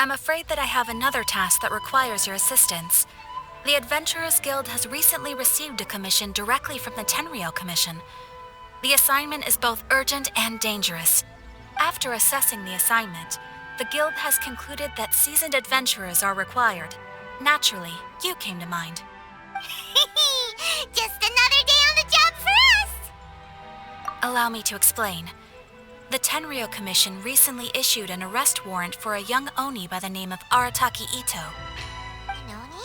I'm afraid that I have another task that requires your assistance. The Adventurers Guild has recently received a commission directly from the Tenryou Commission. The assignment is both urgent and dangerous. After assessing the assignment, the Guild has concluded that seasoned adventurers are required. Naturally, you came to mind. Just another day on the job for us! Allow me to explain. The Tenryou Commission recently issued an arrest warrant for a young Oni by the name of Arataki Itto. An Oni?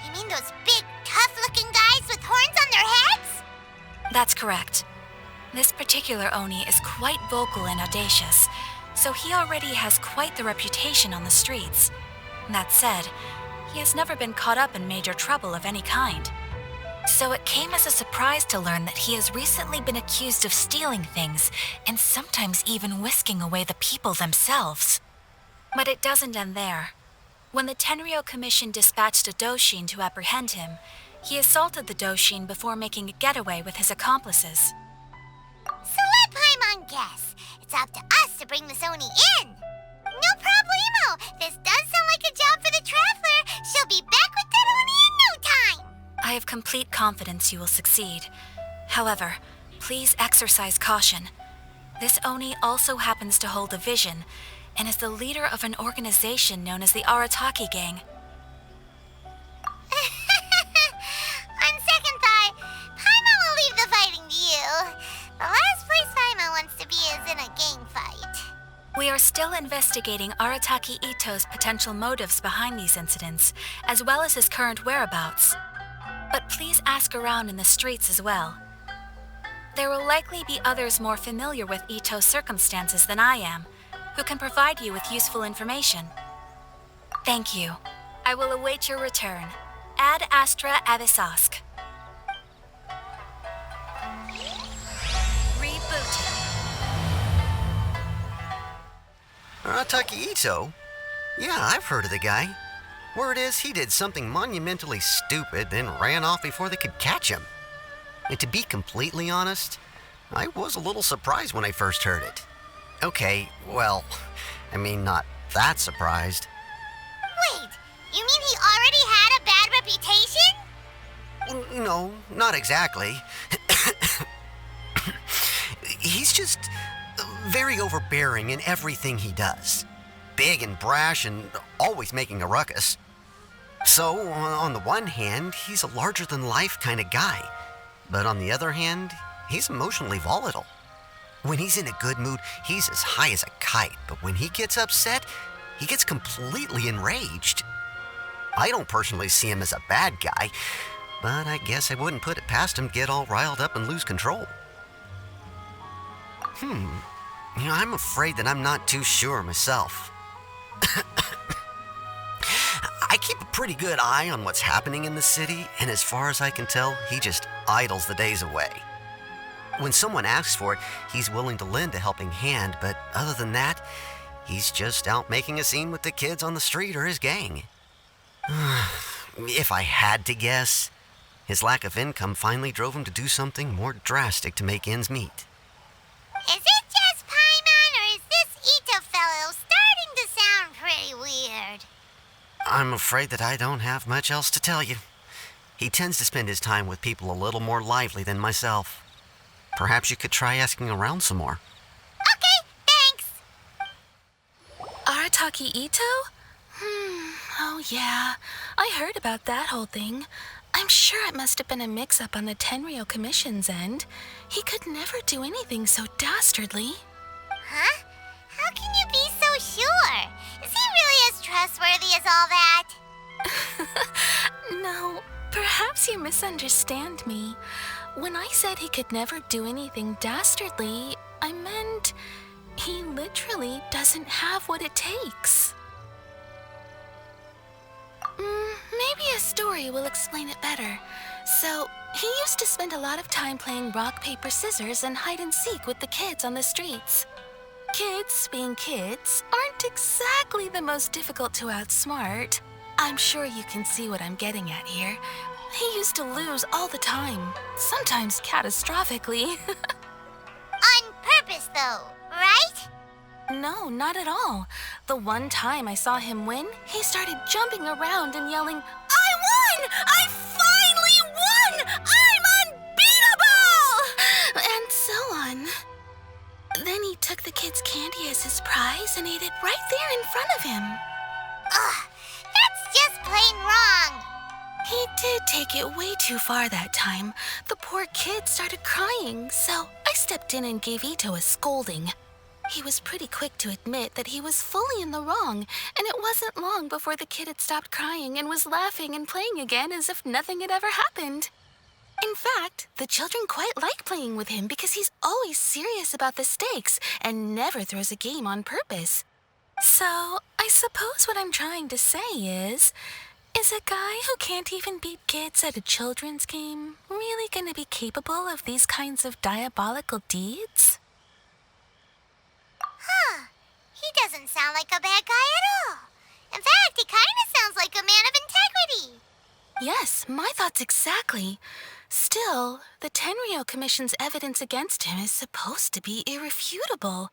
You mean those big, tough-looking guys with horns on their heads? That's correct. This particular Oni is quite vocal and audacious, so he already has quite the reputation on the streets. That said, he has never been caught up in major trouble of any kind. So it came as a surprise to learn that he has recently been accused of stealing things and sometimes even whisking away the people themselves. But it doesn't end there. When the Tenryou Commission dispatched a Doshin to apprehend him, he assaulted the Doshin before making a getaway with his accomplices. So let Paimon guess. It's up to us to bring this Oni in. No problemo. This does sound like a job for the Traveler. She'll be back with that Oni in no time. I have complete confidence you will succeed. However, please exercise caution. This Oni also happens to hold a vision and is the leader of an organization known as the Arataki Gang. On second thought, Paimon will leave the fighting to you. The last place Paimon wants to be is in a gang fight. We are still investigating Arataki Itto's potential motives behind these incidents, as well as his current whereabouts. But please ask around in the streets as well. There will likely be others more familiar with Itto's circumstances than I am, who can provide you with useful information. Thank you. I will await your return. Ad Astra Abyssosque. Rebooted. Arataki Itto? Yeah, I've heard of the guy. Word is he did something monumentally stupid, then ran off before they could catch him. And to be completely honest, I was a little surprised when I first heard it. Okay, well, I mean, not that surprised. Wait, you mean he already had a bad reputation? No, not exactly. He's just very overbearing in everything he does. Big and brash and always making a ruckus. So, on the one hand, he's a larger-than-life kind of guy. But on the other hand, he's emotionally volatile. When he's in a good mood, he's as high as a kite. But when he gets upset, he gets completely enraged. I don't personally see him as a bad guy, but I guess I wouldn't put it past him to get all riled up and lose control. I'm afraid that I'm not too sure myself. I keep a pretty good eye on what's happening in the city, and as far as I can tell, he just idles the days away. When someone asks for it, he's willing to lend a helping hand, but other than that, he's just out making a scene with the kids on the street or his gang. If I had to guess, his lack of income finally drove him to do something more drastic to make ends meet. Is it just Paimon, or is this Itto fellow starting to sound pretty weird? I'm afraid that I don't have much else to tell you. He tends to spend his time with people a little more lively than myself. Perhaps you could try asking around some more. Okay, thanks. Arataki Itto? Oh yeah, I heard about that whole thing. I'm sure it must have been a mix-up on the Tenryou Commission's end. He could never do anything so dastardly. Huh? How can you be so sure? Is he really as trustworthy as all that? No, perhaps you misunderstand me. When I said he could never do anything dastardly, I meant he literally doesn't have what it takes. Maybe a story will explain it better. So, he used to spend a lot of time playing rock, paper, scissors and hide and seek with the kids on the streets. Kids, being kids, aren't exactly the most difficult to outsmart. I'm sure you can see what I'm getting at here. He used to lose all the time, sometimes catastrophically. On purpose, though, right? No, not at all. The one time I saw him win, he started jumping around and yelling, "I won! I finally won! I'm unbeatable!" And so on. Then he took the kid's candy as his prize and ate it right there in front of him. Ugh, that's just plain wrong. He did take it way too far that time. The poor kid started crying, so I stepped in and gave Itto a scolding. He was pretty quick to admit that he was fully in the wrong, and it wasn't long before the kid had stopped crying and was laughing and playing again as if nothing had ever happened. In fact, the children quite like playing with him because he's always serious about the stakes and never throws a game on purpose. So, I suppose what I'm trying to say is a guy who can't even beat kids at a children's game really gonna be capable of these kinds of diabolical deeds? Huh. He doesn't sound like a bad guy at all. In fact, he kind of sounds like a man of integrity. Yes, my thoughts exactly. Still, the Tenryo Commission's evidence against him is supposed to be irrefutable.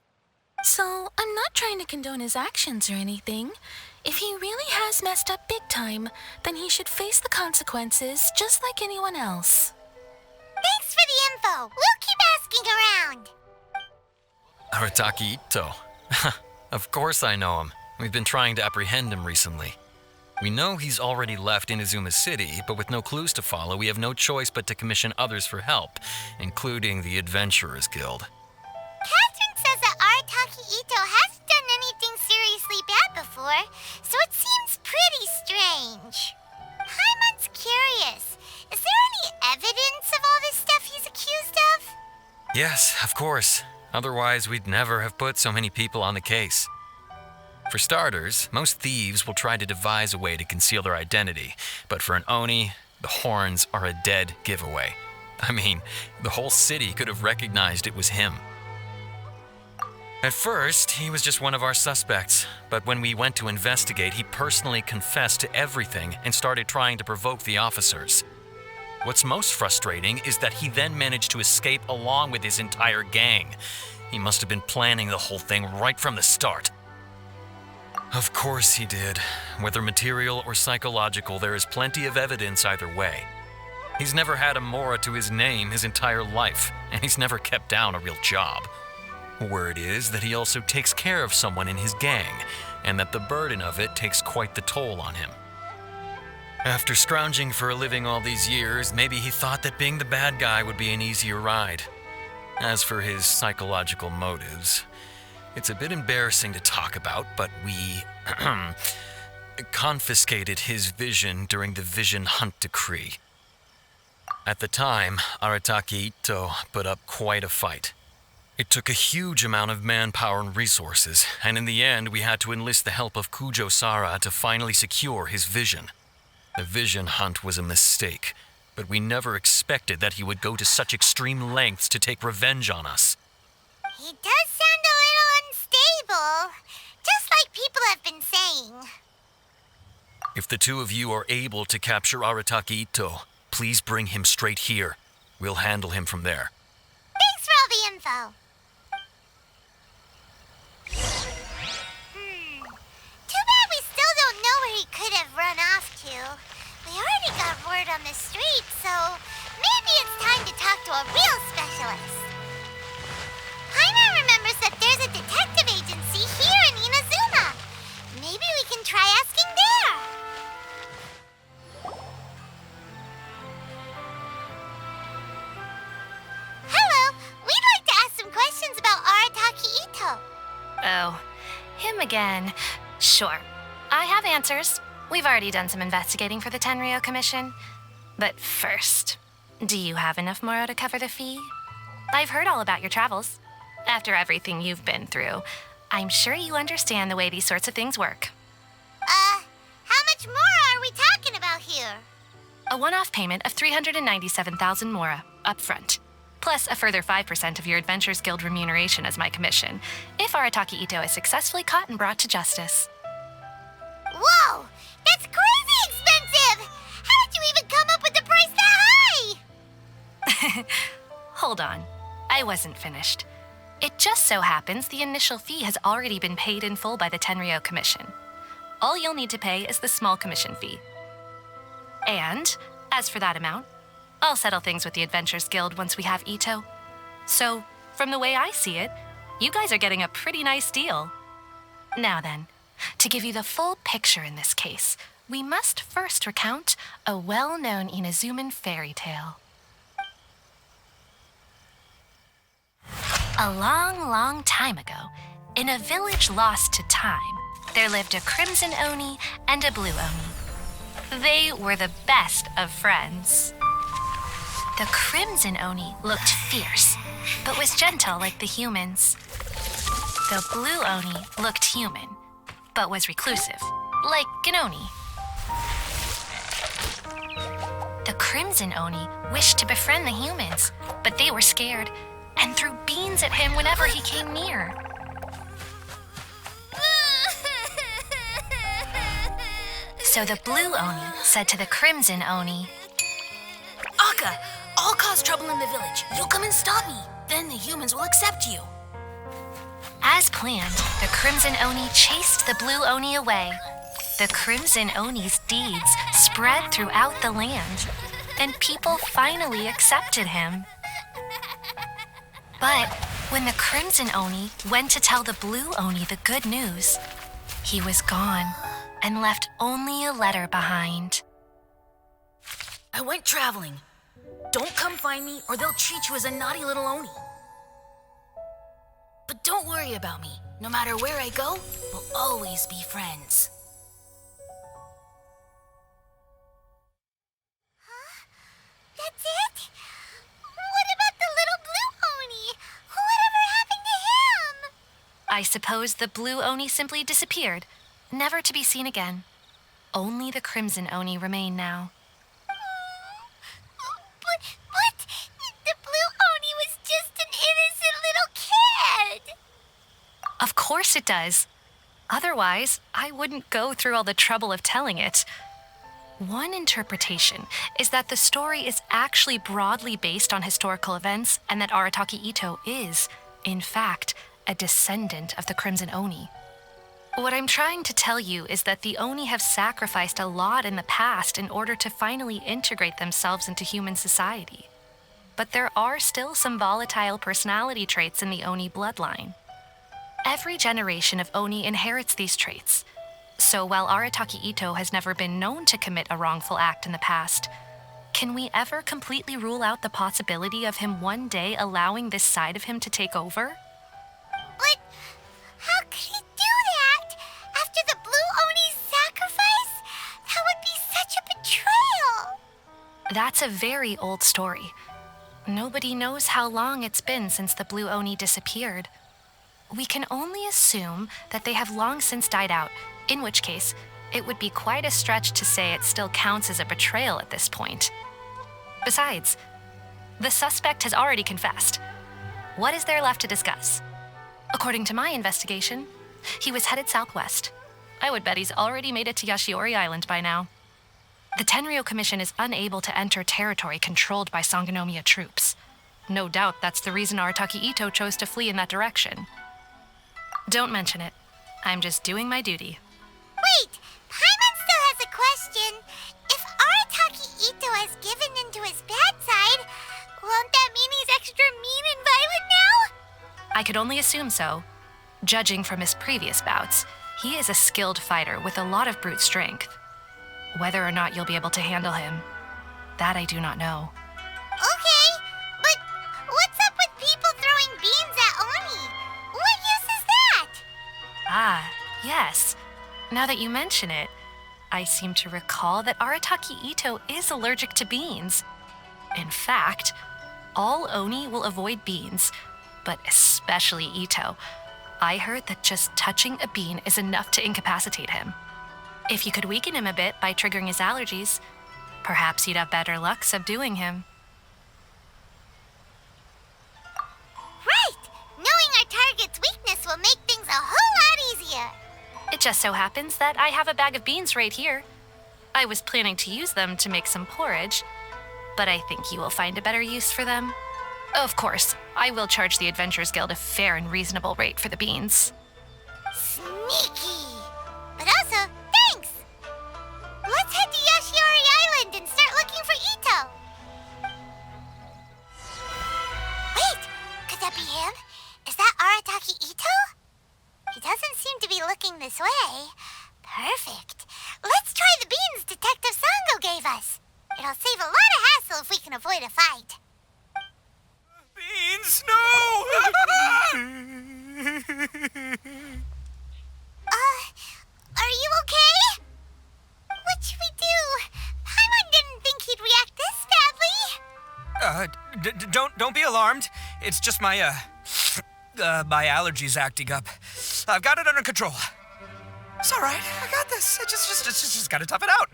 So, I'm not trying to condone his actions or anything. If he really has messed up big time, then he should face the consequences just like anyone else. Thanks for the info. We'll keep asking around. Arataki Itto. Of course I know him. We've been trying to apprehend him recently. We know he's already left Inazuma City, but with no clues to follow, we have no choice but to commission others for help, including the Adventurers Guild. Catherine says that Arataki Itto hasn't done anything seriously bad before, so it seems pretty strange. Paimon's curious. Is there any evidence of all this stuff he's accused of? Yes, of course. Otherwise, we'd never have put so many people on the case. For starters, most thieves will try to devise a way to conceal their identity, but for an Oni, the horns are a dead giveaway. I mean, the whole city could have recognized it was him. At first, he was just one of our suspects, but when we went to investigate, he personally confessed to everything and started trying to provoke the officers. What's most frustrating is that he then managed to escape along with his entire gang. He must have been planning the whole thing right from the start. Of course he did. Whether material or psychological, there is plenty of evidence either way. He's never had a Mora to his name his entire life, and he's never kept down a real job. Word is that he also takes care of someone in his gang, and that the burden of it takes quite the toll on him. After scrounging for a living all these years, maybe he thought that being the bad guy would be an easier ride. As for his psychological motives, it's a bit embarrassing to talk about, but we confiscated his vision during the Vision Hunt Decree. At the time, Arataki Itto put up quite a fight. It took a huge amount of manpower and resources, and in the end we had to enlist the help of Kujo Sara to finally secure his vision. The Vision Hunt was a mistake, but we never expected that he would go to such extreme lengths to take revenge on us. He does sound a little unstable, just like people have been saying. If the two of you are able to capture Arataki Itto, please bring him straight here. We'll handle him from there. Thanks for all the info. Too bad we still don't know where he could have run off to. We already got word on the street, so maybe it's time to talk to a real specialist. Paimon remembers that there's a detective agency here in Inazuma. Maybe we can try asking there. Hello, we'd like to ask some questions about Arataki Itto. Oh, him again. Sure. I have answers. We've already done some investigating for the Tenryo Commission. But first, do you have enough Moro to cover the fee? I've heard all about your travels. After everything you've been through, I'm sure you understand the way these sorts of things work. How much more are we talking about here? A one-off payment of 397,000 Mora, up front. Plus a further 5% of your Adventurers Guild remuneration as my commission, if Arataki Itto is successfully caught and brought to justice. Whoa! That's crazy expensive! How did you even come up with the price that high? Hold on. I wasn't finished. It just so happens the initial fee has already been paid in full by the Tenryo Commission. All you'll need to pay is the small commission fee. And, as for that amount, I'll settle things with the Adventurers Guild once we have Itto. So, from the way I see it, you guys are getting a pretty nice deal. Now then, to give you the full picture in this case, we must first recount a well-known Inazuman fairy tale. A long, long time ago, in a village lost to time, there lived a Crimson Oni and a Blue Oni. They were the best of friends. The Crimson Oni looked fierce, but was gentle like the humans. The Blue Oni looked human, but was reclusive, like an Oni. The Crimson Oni wished to befriend the humans, but they were scared and threw beans at him whenever he came near. So the Blue Oni said to the Crimson Oni, Akka, I'll cause trouble in the village. You'll come and stop me. Then the humans will accept you. As planned, the Crimson Oni chased the Blue Oni away. The Crimson Oni's deeds spread throughout the land, and people finally accepted him. But when the Crimson Oni went to tell the Blue Oni the good news, he was gone and left only a letter behind. I went traveling. Don't come find me or they'll treat you as a naughty little Oni. But don't worry about me. No matter where I go, we'll always be friends. That's it? What about the little Blue Oni? Whatever happened to him? I suppose the Blue Oni simply disappeared, never to be seen again. Only the Crimson Oni remain now. But the Blue Oni was just an innocent little kid. Of course it does. Otherwise, I wouldn't go through all the trouble of telling it. One interpretation is that the story is actually broadly based on historical events and that Arataki Itto is, in fact, a descendant of the Crimson Oni. What I'm trying to tell you is that the Oni have sacrificed a lot in the past in order to finally integrate themselves into human society. But there are still some volatile personality traits in the Oni bloodline. Every generation of Oni inherits these traits. So while Arataki Itto has never been known to commit a wrongful act in the past, can we ever completely rule out the possibility of him one day allowing this side of him to take over? But how could he do that? After the Blue Oni's sacrifice? That would be such a betrayal. That's a very old story. Nobody knows how long it's been since the Blue Oni disappeared. We can only assume that they have long since died out, in which case, it would be quite a stretch to say it still counts as a betrayal at this point. Besides, the suspect has already confessed. What is there left to discuss? According to my investigation, he was headed southwest. I would bet he's already made it to Yashiori Island by now. The Tenryo Commission is unable to enter territory controlled by Sangonomiya troops. No doubt that's the reason Arataki Itto chose to flee in that direction. Don't mention it. I'm just doing my duty. Wait, Paimon still has a question. If Arataki Itto has given in to his bad side, won't that mean he's extra mean and violent now? I could only assume so. Judging from his previous bouts, he is a skilled fighter with a lot of brute strength. Whether or not you'll be able to handle him, that I do not know. Okay, but what's up with people throwing beans at Oni? What use is that? Ah, yes. Now that you mention it, I seem to recall that Arataki Itto is allergic to beans. In fact, all Oni will avoid beans, but especially Itto. I heard that just touching a bean is enough to incapacitate him. If you could weaken him a bit by triggering his allergies, perhaps you'd have better luck subduing him. Right! Knowing our target's weakness will make things a whole lot easier. It just so happens that I have a bag of beans right here. I was planning to use them to make some porridge, but I think you will find a better use for them. Of course, I will charge the Adventurers Guild a fair and reasonable rate for the beans. Sneaky! But also, thanks! Let's head to Yoshiori Island and start looking for Itto! Wait! Could that be him? Is that Arataki Itto? He doesn't seem to be looking this way. Perfect. Let's try the beans Detective Sango gave us. It'll save a lot of hassle if we can avoid a fight. Beans, no! Are you okay? What should we do? Paimon didn't think he'd react this badly. Don't be alarmed. It's just my my allergies acting up. I've got it under control. It's all right. I got this. I just gotta tough it out.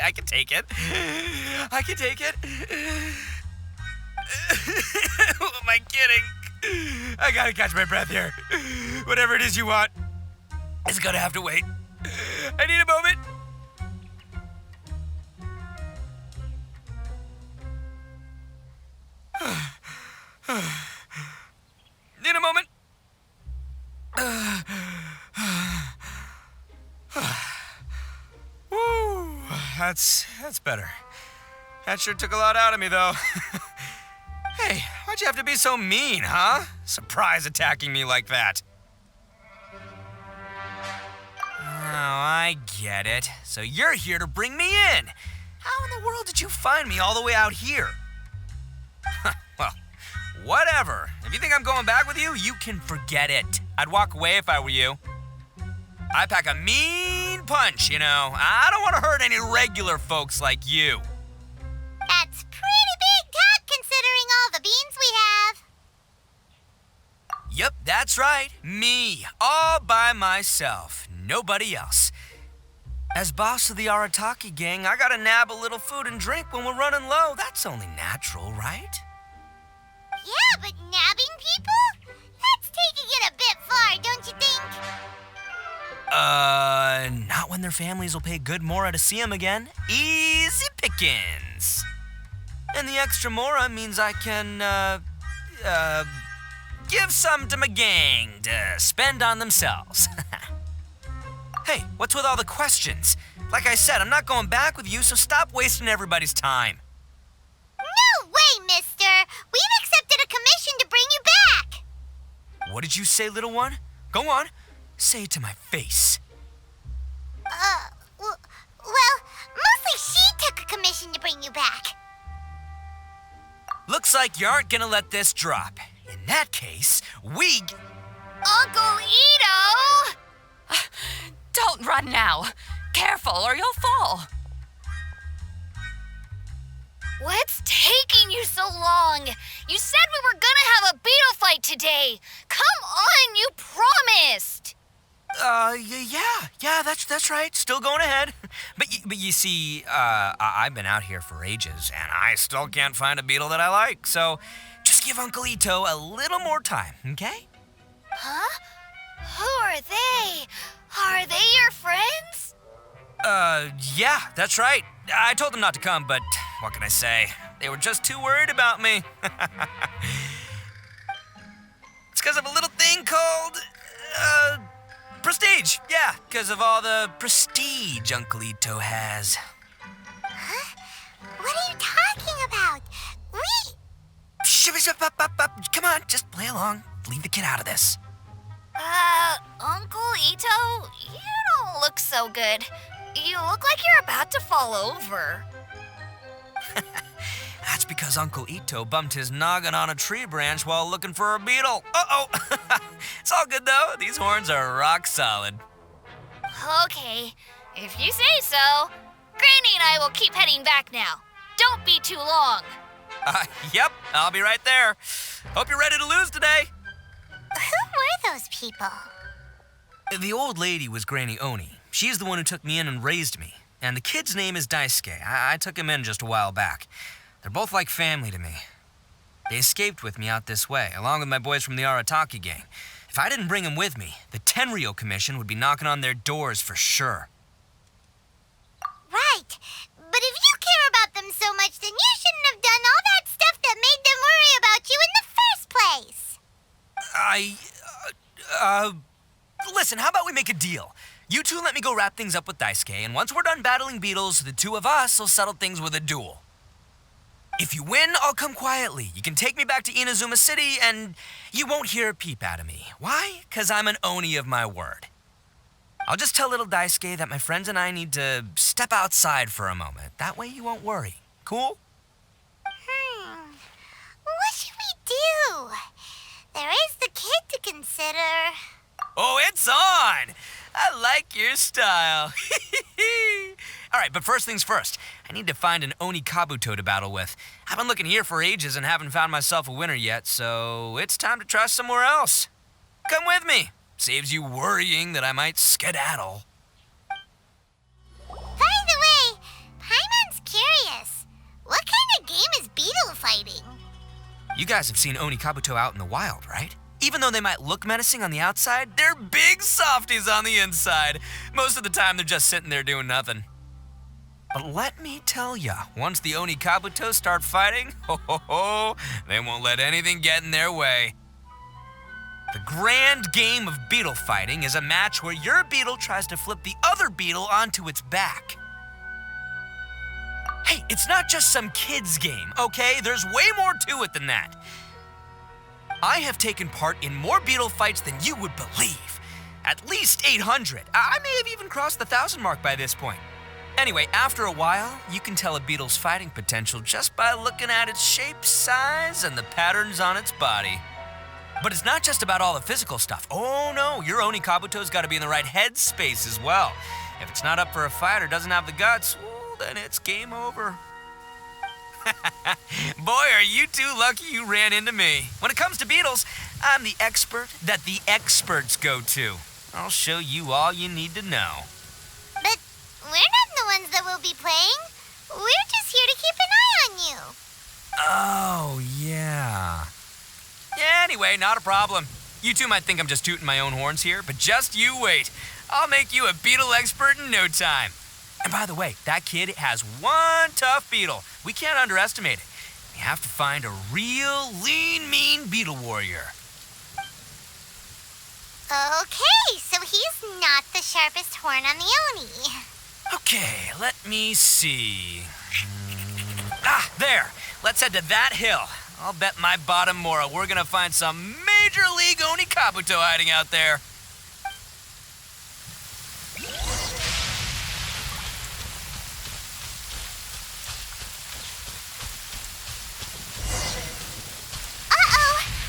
I can take it. I can take it. Who am I kidding? I gotta catch my breath here. Whatever it is you want, it's gonna have to wait. I need a moment. Need a moment. Woo, that's better. That sure took a lot out of me, though. Hey, why'd you have to be so mean, huh? Surprise attacking me like that. Oh, I get it. So you're here to bring me in. How in the world did you find me all the way out here? Well, whatever. If you think I'm going back with you, you can forget it. I'd walk away if I were you. I pack a mean punch, you know. I don't want to hurt any regular folks like you. That's pretty big talk considering all the beans we have. Yep, that's right. Me, all by myself. Nobody else. As boss of the Arataki gang, I gotta nab a little food and drink when we're running low. That's only natural, right? Yeah, but nabbing people? That's taking it a bit far, don't you think? Not when their families will pay good mora to see them again. Easy pickings. And the extra mora means I can, give some to my gang to spend on themselves. Hey, what's with all the questions? Like I said, I'm not going back with you, so stop wasting everybody's time. No way, mister! We've accepted a commission to bring you back! What did you say, little one? Go on. Say it to my face. Well, mostly she took a commission to bring you back. Looks like you aren't gonna let this drop. In that case, we... Uncle Itto! Don't run now. Careful or you'll fall. What's taking you so long? You said we were gonna have a beetle fight today. Come on, you promised. Yeah, that's right. Still going ahead. But you see, I've been out here for ages, and I still can't find a beetle that I like. So just give Uncle Itto a little more time, okay? Huh? Who are they? Are they your friends? Yeah, that's right. I told them not to come, but what can I say? They were just too worried about me. It's because of a little thing called, prestige. Yeah, because of all the prestige Uncle Itto has. Huh? What are you talking about? Come on, just play along. Leave the kid out of this. Uncle Itto, you don't look so good. You look like you're about to fall over. That's because Uncle Itto bumped his noggin on a tree branch while looking for a beetle. Uh-oh. It's all good, though. These horns are rock solid. Okay, if you say so. Granny and I will keep heading back now. Don't be too long. Yep, I'll be right there. Hope you're ready to lose today. Who were those people? The old lady was Granny Oni. She's the one who took me in and raised me. And the kid's name is Daisuke. I took him in just a while back. They're both like family to me. They escaped with me out this way, along with my boys from the Arataki gang. If I didn't bring them with me, the Tenryou Commission would be knocking on their doors for sure. Right. But if you care about them so much, then you shouldn't have done all that stuff that made them worry about Listen, how about we make a deal? You two let me go wrap things up with Daisuke, and once we're done battling beetles, the two of us will settle things with a duel. If you win, I'll come quietly. You can take me back to Inazuma City, and you won't hear a peep out of me. Why? 'Cause I'm an Oni of my word. I'll just tell little Daisuke that my friends and I need to step outside for a moment. That way you won't worry. Cool? What should we do? There is the kid to consider. Oh, it's on! I like your style. All right, but first things first. I need to find an Oni Kabuto to battle with. I've been looking here for ages and haven't found myself a winner yet, so it's time to try somewhere else. Come with me. Saves you worrying that I might skedaddle. By the way, Paimon's curious. What kind of game is beetle fighting? You guys have seen Oni Kabuto out in the wild, right? Even though they might look menacing on the outside, they're big softies on the inside. Most of the time, they're just sitting there doing nothing. But let me tell ya, once the Oni Kabuto start fighting, they won't let anything get in their way. The grand game of beetle fighting is a match where your beetle tries to flip the other beetle onto its back. Hey, it's not just some kid's game, okay? There's way more to it than that. I have taken part in more beetle fights than you would believe. At least 800. I may have even crossed the 1,000 mark by this point. Anyway, after a while, you can tell a beetle's fighting potential just by looking at its shape, size, and the patterns on its body. But it's not just about all the physical stuff. Oh no, your Oni Kabuto's got to be in the right headspace as well. If it's not up for a fight or doesn't have the guts, well, then it's game over. Boy, are you two lucky you ran into me. When it comes to beetles, I'm the expert that the experts go to. I'll show you all you need to know. But we're not the ones that will be playing. We're just here to keep an eye on you. Oh, yeah. Anyway, not a problem. You two might think I'm just tooting my own horns here, but just you wait. I'll make you a beetle expert in no time. And by the way, that kid has one tough beetle. We can't underestimate it. We have to find a real lean, mean beetle warrior. Okay, so he's not the sharpest horn on the Oni. Okay, let me see. Ah, there. Let's head to that hill. I'll bet my bottom Mora we're gonna find some major league Oni Kabuto hiding out there.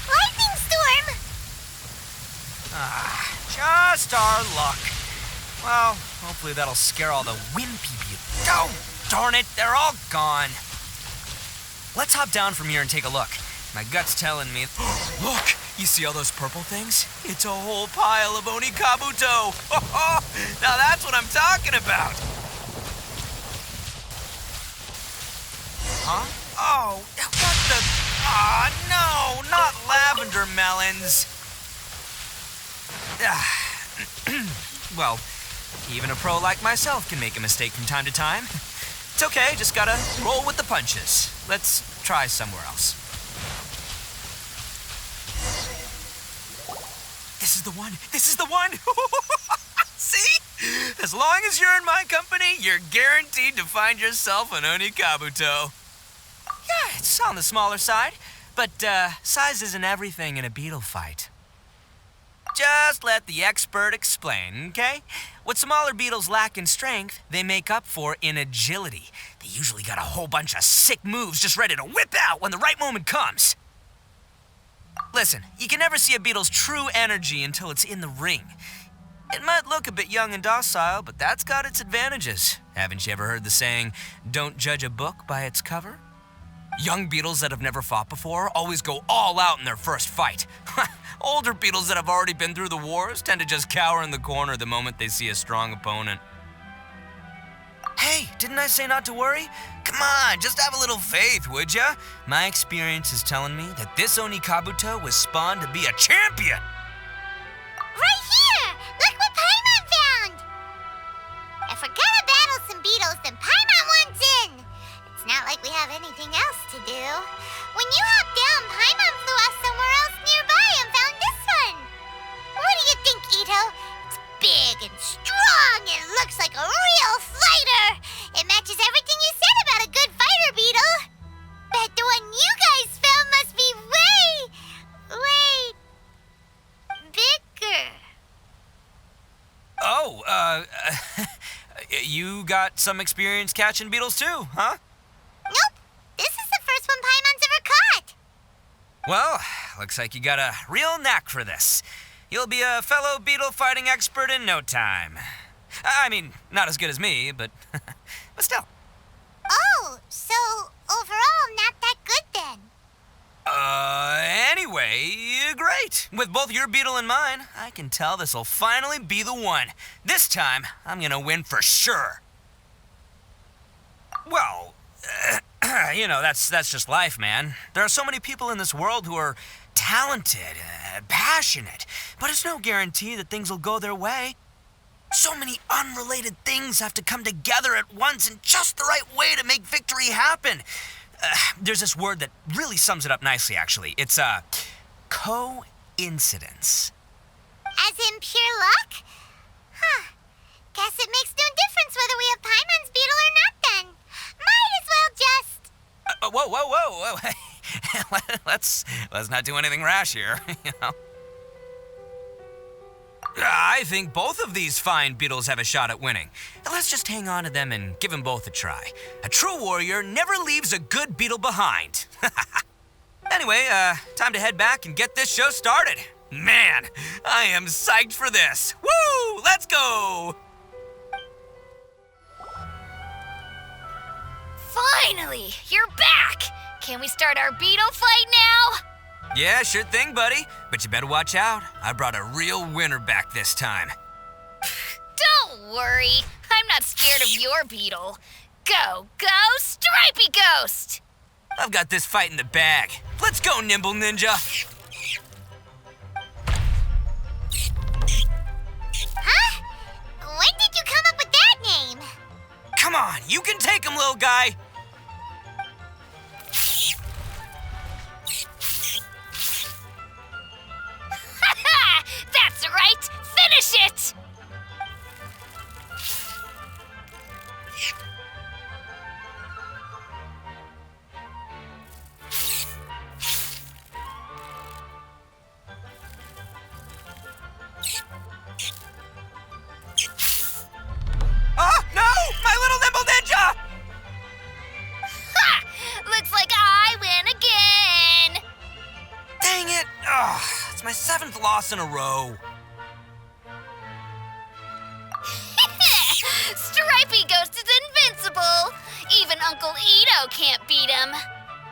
Lightning storm! Just our luck. Well, hopefully that'll scare all the wimpy beetles. Oh, darn it, they're all gone. Let's hop down from here and take a look. My gut's telling me... Look! You see all those purple things? It's a whole pile of Oni Kabuto! Now that's what I'm talking about! Huh? Oh, what the... Ah, no! Not lavender melons! Well, even a pro like myself can make a mistake from time to time. It's okay, just gotta roll with the punches. Let's try somewhere else. This is the one! This is the one! See? As long as you're in my company, you're guaranteed to find yourself an Oni Kabuto. Yeah, it's on the smaller side, but size isn't everything in a beetle fight. Just let the expert explain, okay? What smaller beetles lack in strength, they make up for in agility. They usually got a whole bunch of sick moves just ready to whip out when the right moment comes. Listen, you can never see a beetle's true energy until it's in the ring. It might look a bit young and docile, but that's got its advantages. Haven't you ever heard the saying, don't judge a book by its cover? Young beetles that have never fought before always go all out in their first fight. Older beetles that have already been through the wars tend to just cower in the corner the moment they see a strong opponent. Hey, didn't I say not to worry? Come on, just have a little faith, would ya? My experience is telling me that this Oni Kabuto was spawned to be a champion. Right here! Look what Paimon found! If we're gonna battle some beetles, then Paimon wants in! It's not like we have anything else to do. When you hopped down, Paimon flew off somewhere else nearby and found this one! looks like a real fighter. It matches everything you said about a good fighter beetle. Bet the one you guys found must be way bigger. Oh, you got some experience catching beetles too, huh? Nope. This is the first one Paimon's ever caught. Well, looks like you got a real knack for this. You'll be a fellow beetle fighting expert in no time. I mean, not as good as me, but still. Oh, so overall not that good then. Anyway, great. With both your beetle and mine, I can tell this'll finally be the one. This time, I'm gonna win for sure. Well, that's just life, man. There are so many people in this world who are talented, passionate, but it's no guarantee that things will go their way. So many unrelated things have to come together at once in just the right way to make victory happen. There's this word that really sums it up nicely, actually. It's, coincidence. As in pure luck? Huh. Guess it makes no difference whether we have Paimon's beetle or not then. Might as well just... Whoa. let's not do anything rash here, you know. I think both of these fine beetles have a shot at winning. Let's just hang on to them and give them both a try. A true warrior never leaves a good beetle behind. Anyway, time to head back and get this show started. Man, I am psyched for this. Woo! Let's go! Finally, you're back! Can we start our beetle fight now? Yeah, sure thing, buddy. But you better watch out. I brought a real winner back this time. Don't worry. I'm not scared of your beetle. Go, Stripey Ghost! I've got this fight in the bag. Let's go, Nimble Ninja. Huh? When did you come up with that name? Come on, you can take him, little guy. That's right! Finish it! Oh, no! My little Nimble Ninja! Ha! Looks like I win again! Dang it! Ugh, it's my 7th loss in a row. Stripey Ghost is invincible! Even Uncle Itto can't beat him.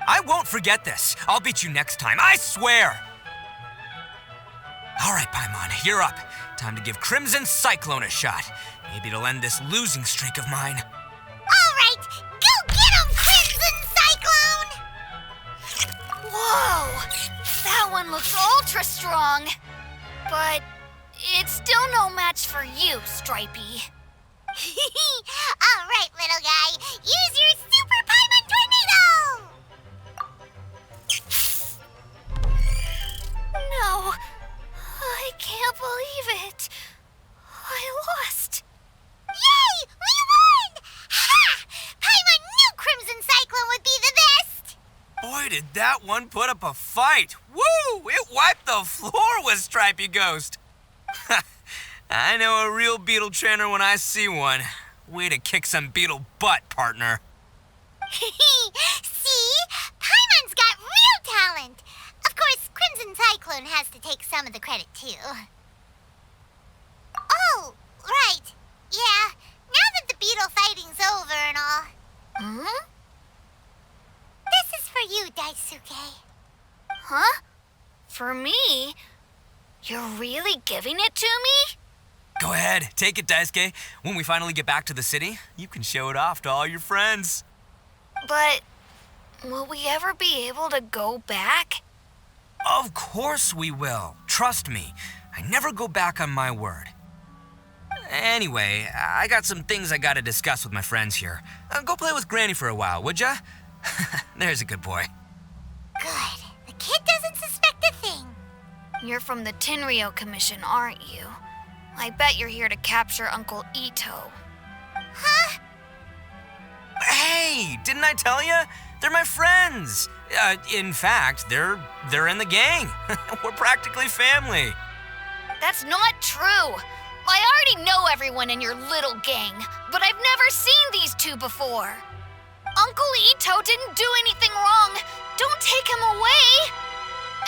I won't forget this. I'll beat you next time, I swear! All right, Paimon, you're up. Time to give Crimson Cyclone a shot. Maybe it'll end this losing streak of mine. All right, go get him, Crimson Cyclone! Whoa! That one looks ultra strong. But it's still no match for you, Stripey. All right, little guy, use your Super Paimon Tornado! No, I can't believe it. I lost. Yay! We won! Ha! Paimon knew Crimson Cyclone would be the best! Boy, did that one put up a fight. Woo! It wiped the floor with Stripey Ghost. I know a real beetle trainer when I see one. Way to kick some beetle butt, partner. See? Paimon's got real talent. Of course, Crimson Cyclone has to take some of the credit, too. Oh, right. Yeah, now that the beetle fighting's over and all. Hmm? This is for you, Daisuke. Huh? For me? You're really giving it to me? Go ahead, take it, Daisuke. When we finally get back to the city, you can show it off to all your friends. But will we ever be able to go back? Of course we will. Trust me. I never go back on my word. Anyway, I got some things I gotta discuss with my friends here. Go play with Granny for a while, would ya? There's a good boy. Good. The kid doesn't suspect a thing. You're from the Tenryo Commission, aren't you? I bet you're here to capture Uncle Itto. Hey, didn't I tell you? They're my friends. In fact, they're in the gang. We're practically family. That's not true. I already know everyone in your little gang, but I've never seen these two before. Uncle Itto didn't do anything wrong. Don't take him away.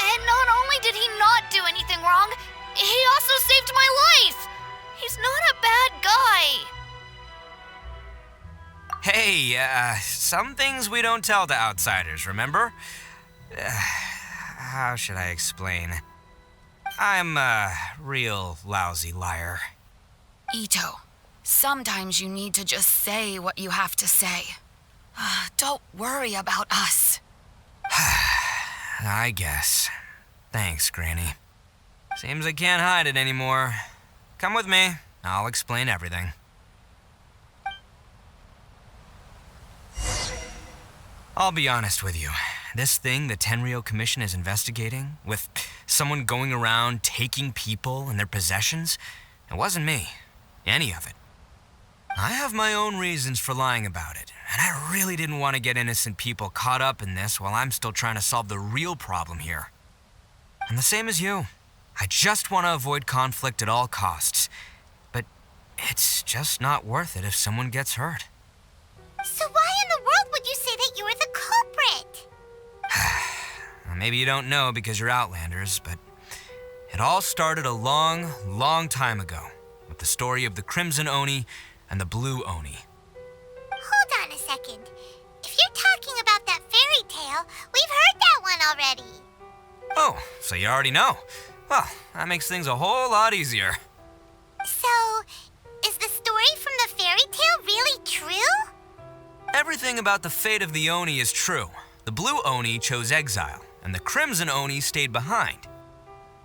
And not only did he not do anything wrong, he also saved my life. He's not a bad guy. Hey, some things we don't tell to outsiders, remember? How should I explain? I'm a real lousy liar. Itto, sometimes you need to just say what you have to say. Don't worry about us. I guess. Thanks, Granny. Seems I can't hide it anymore. Come with me. I'll explain everything. I'll be honest with you. This thing the Tenryo Commission is investigating, with someone going around taking people and their possessions, it wasn't me. Any of it. I have my own reasons for lying about it, and I really didn't want to get innocent people caught up in this while I'm still trying to solve the real problem here. And the same as you. I just want to avoid conflict at all costs. But it's just not worth it if someone gets hurt. So why in the world would you say that you were the culprit? Maybe you don't know because you're Outlanders, but it all started a long, long time ago with the story of the Crimson Oni and the Blue Oni. Hold on a second. If you're talking about that fairy tale, we've heard that one already. Oh, so you already know. Well, that makes things a whole lot easier. So, is the story from the fairy tale really true? Everything about the fate of the Oni is true. The Blue Oni chose exile, and the Crimson Oni stayed behind.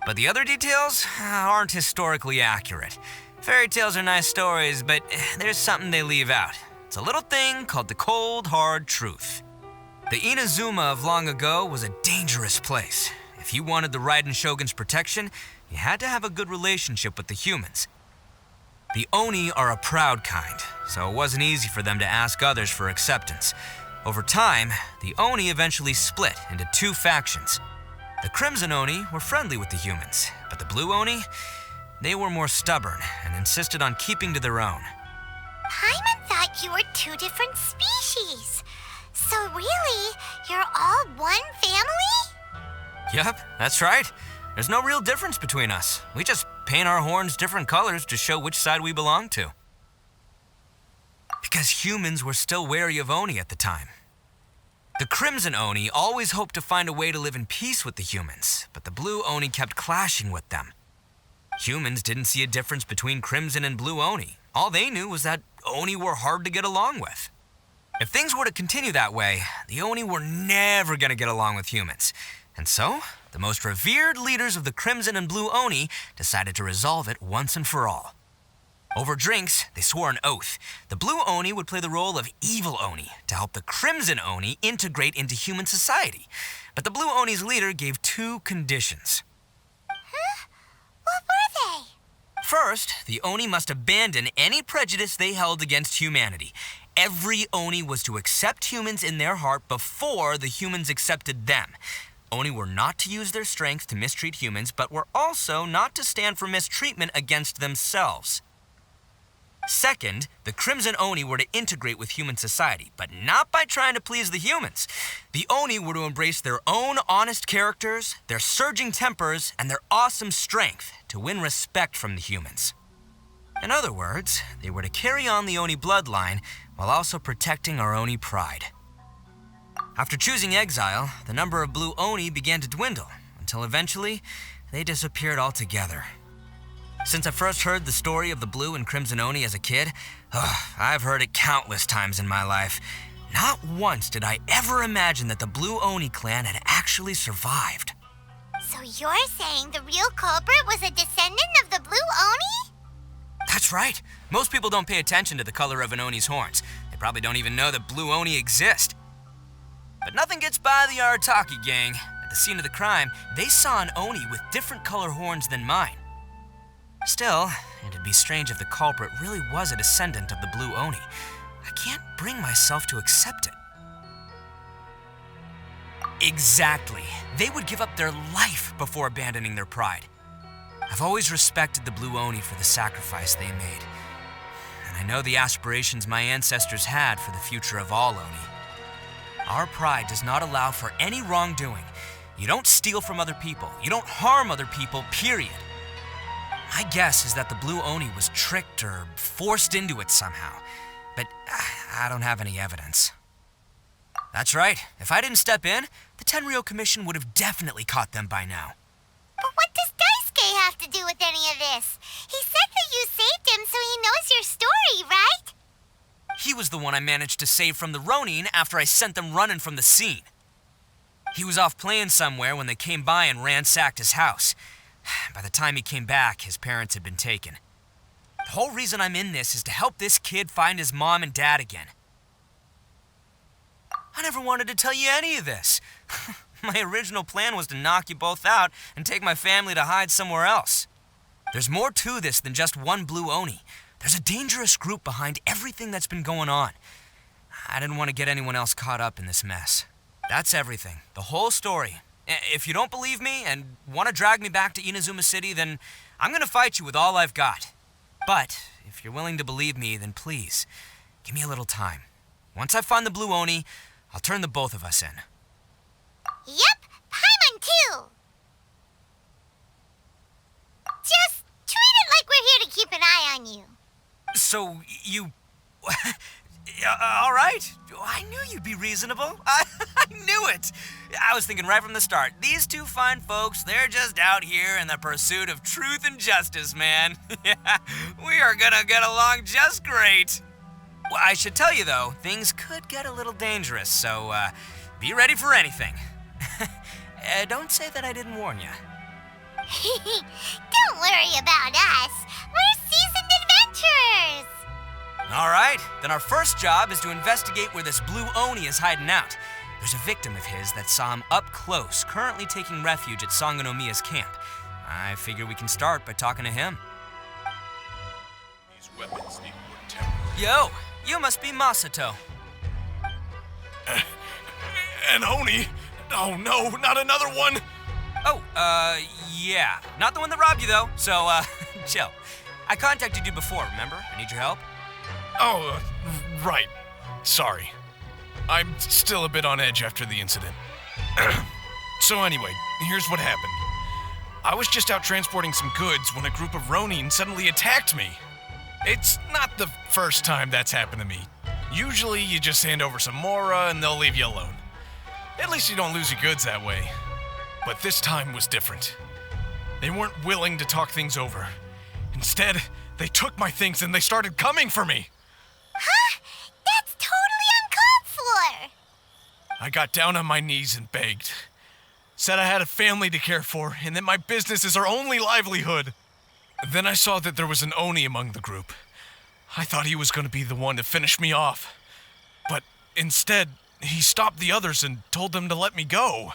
But the other details aren't historically accurate. Fairy tales are nice stories, but there's something they leave out. It's a little thing called the cold, hard truth. The Inazuma of long ago was a dangerous place. If you wanted the Raiden Shogun's protection, you had to have a good relationship with the humans. The Oni are a proud kind, so it wasn't easy for them to ask others for acceptance. Over time, the Oni eventually split into two factions. The Crimson Oni were friendly with the humans, but the Blue Oni, they were more stubborn and insisted on keeping to their own. Paimon thought you were two different species. So really, you're all one family? Yep, that's right. There's no real difference between us. We just paint our horns different colors to show which side we belong to. Because humans were still wary of Oni at the time. The Crimson Oni always hoped to find a way to live in peace with the humans, but the Blue Oni kept clashing with them. Humans didn't see a difference between Crimson and Blue Oni. All they knew was that Oni were hard to get along with. If things were to continue that way, the Oni were never going to get along with humans. And so, the most revered leaders of the Crimson and Blue Oni decided to resolve it once and for all. Over drinks, they swore an oath. The Blue Oni would play the role of evil Oni to help the Crimson Oni integrate into human society. But the Blue Oni's leader gave two conditions. Huh? What were they? First, the Oni must abandon any prejudice they held against humanity. Every Oni was to accept humans in their heart before the humans accepted them. Oni were not to use their strength to mistreat humans, but were also not to stand for mistreatment against themselves. Second, the Crimson Oni were to integrate with human society, but not by trying to please the humans. The Oni were to embrace their own honest characters, their surging tempers, and their awesome strength to win respect from the humans. In other words, they were to carry on the Oni bloodline while also protecting our Oni pride. After choosing exile, the number of Blue Oni began to dwindle, until eventually, they disappeared altogether. Since I first heard the story of the Blue and Crimson Oni as a kid, I've heard it countless times in my life. Not once did I ever imagine that the Blue Oni clan had actually survived. So you're saying the real culprit was a descendant of the Blue Oni? That's right. Most people don't pay attention to the color of an Oni's horns. They probably don't even know that Blue Oni exist. But nothing gets by the Arataki gang. At the scene of the crime, they saw an Oni with different color horns than mine. Still, it'd be strange if the culprit really was a descendant of the Blue Oni. I can't bring myself to accept it. Exactly. They would give up their life before abandoning their pride. I've always respected the Blue Oni for the sacrifice they made. And I know the aspirations my ancestors had for the future of all Oni. Our pride does not allow for any wrongdoing. You don't steal from other people. You don't harm other people, period. My guess is that the Blue Oni was tricked or forced into it somehow. But I don't have any evidence. That's right. If I didn't step in, the Tenryo Commission would have definitely caught them by now. But what does Daisuke have to do with any of this? He said that you saved him so he knows your story, right? He was the one I managed to save from the Ronin after I sent them running from the scene. He was off playing somewhere when they came by and ransacked his house. By the time he came back, his parents had been taken. The whole reason I'm in this is to help this kid find his mom and dad again. I never wanted to tell you any of this. My original plan was to knock you both out and take my family to hide somewhere else. There's more to this than just one Blue Oni. There's a dangerous group behind everything that's been going on. I didn't want to get anyone else caught up in this mess. That's everything. The whole story. If you don't believe me and want to drag me back to Inazuma City, then I'm going to fight you with all I've got. But if you're willing to believe me, then please, give me a little time. Once I find the Blue Oni, I'll turn the both of us in. Yep, Paimon too. Just treat it like we're here to keep an eye on you. So, you... all right. I knew you'd be reasonable. I knew it. I was thinking right from the start, these two fine folks, they're just out here in the pursuit of truth and justice, man. We are gonna get along just great. Well, I should tell you, though, things could get a little dangerous, so be ready for anything. Don't say that I didn't warn you. Don't worry about us. We're seasoned adventurers. All right, then our first job is to investigate where this Blue Oni is hiding out. There's a victim of his that saw him up close, currently taking refuge at Sangonomiya's camp. I figure we can start by talking to him. These weapons need more temper. Yo, you must be Masato. An Oni? Oh no, not another one! Oh, yeah. Not the one that robbed you, though, so, chill. I contacted you before, remember? I need your help. Oh, right. Sorry. I'm still a bit on edge after the incident. So anyway, here's what happened. I was just out transporting some goods when a group of Ronin suddenly attacked me. It's not the first time that's happened to me. Usually you just hand over some Mora and they'll leave you alone. At least you don't lose your goods that way. But this time was different. They weren't willing to talk things over. Instead, they took my things and they started coming for me. Huh? That's totally uncalled for. I got down on my knees and begged. Said I had a family to care for and that my business is our only livelihood. Then I saw that there was an Oni among the group. I thought he was going to be the one to finish me off. But instead, he stopped the others and told them to let me go.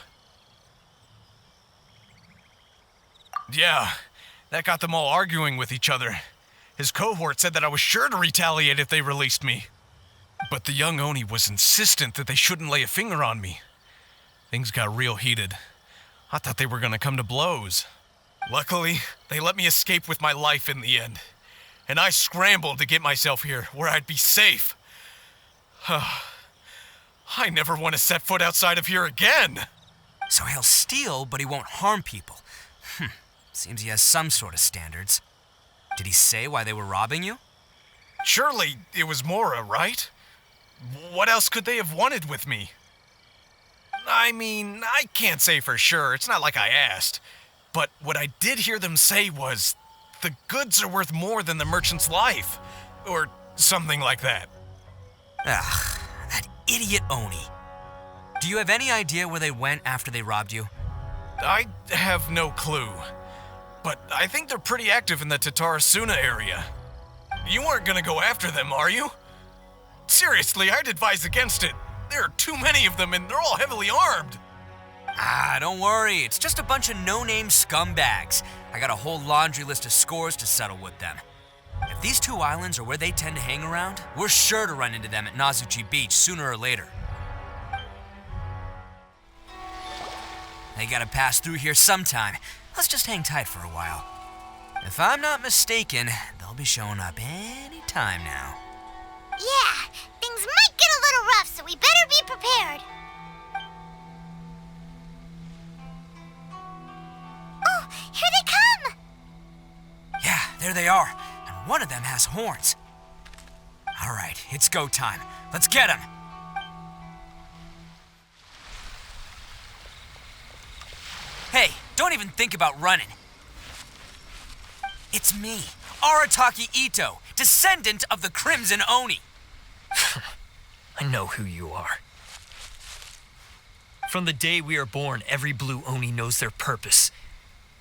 Yeah, that got them all arguing with each other. His cohort said that I was sure to retaliate if they released me. But the young Oni was insistent that they shouldn't lay a finger on me. Things got real heated. I thought they were going to come to blows. Luckily, they let me escape with my life in the end. And I scrambled to get myself here, where I'd be safe. I never want to set foot outside of here again. So he'll steal, but he won't harm people. Seems he has some sort of standards. Did he say why they were robbing you? Surely it was Mora, right? What else could they have wanted with me? I mean, I can't say for sure. It's not like I asked. But what I did hear them say was, the goods are worth more than the merchant's life. Or something like that. Ugh, that idiot Oni. Do you have any idea where they went after they robbed you? I have no clue. But I think they're pretty active in the Tatarasuna area. You aren't gonna go after them, are you? Seriously, I'd advise against it. There are too many of them and they're all heavily armed. Don't worry. It's just a bunch of no-name scumbags. I got a whole laundry list of scores to settle with them. If If these two islands are where they tend to hang around, we're sure to run into them at Nazuchi Beach sooner or later. They gotta pass through here sometime. Let's just hang tight for a while. If I'm not mistaken, they'll be showing up any time now. Yeah, things might get a little rough, so we better be prepared. Oh, here they come! Yeah, there they are. And one of them has horns. All right, it's go time. Let's get them. Hey, don't even think about running. It's me, Arataki Itto, descendant of the Crimson Oni. I know who you are. From the day we are born, every blue Oni knows their purpose.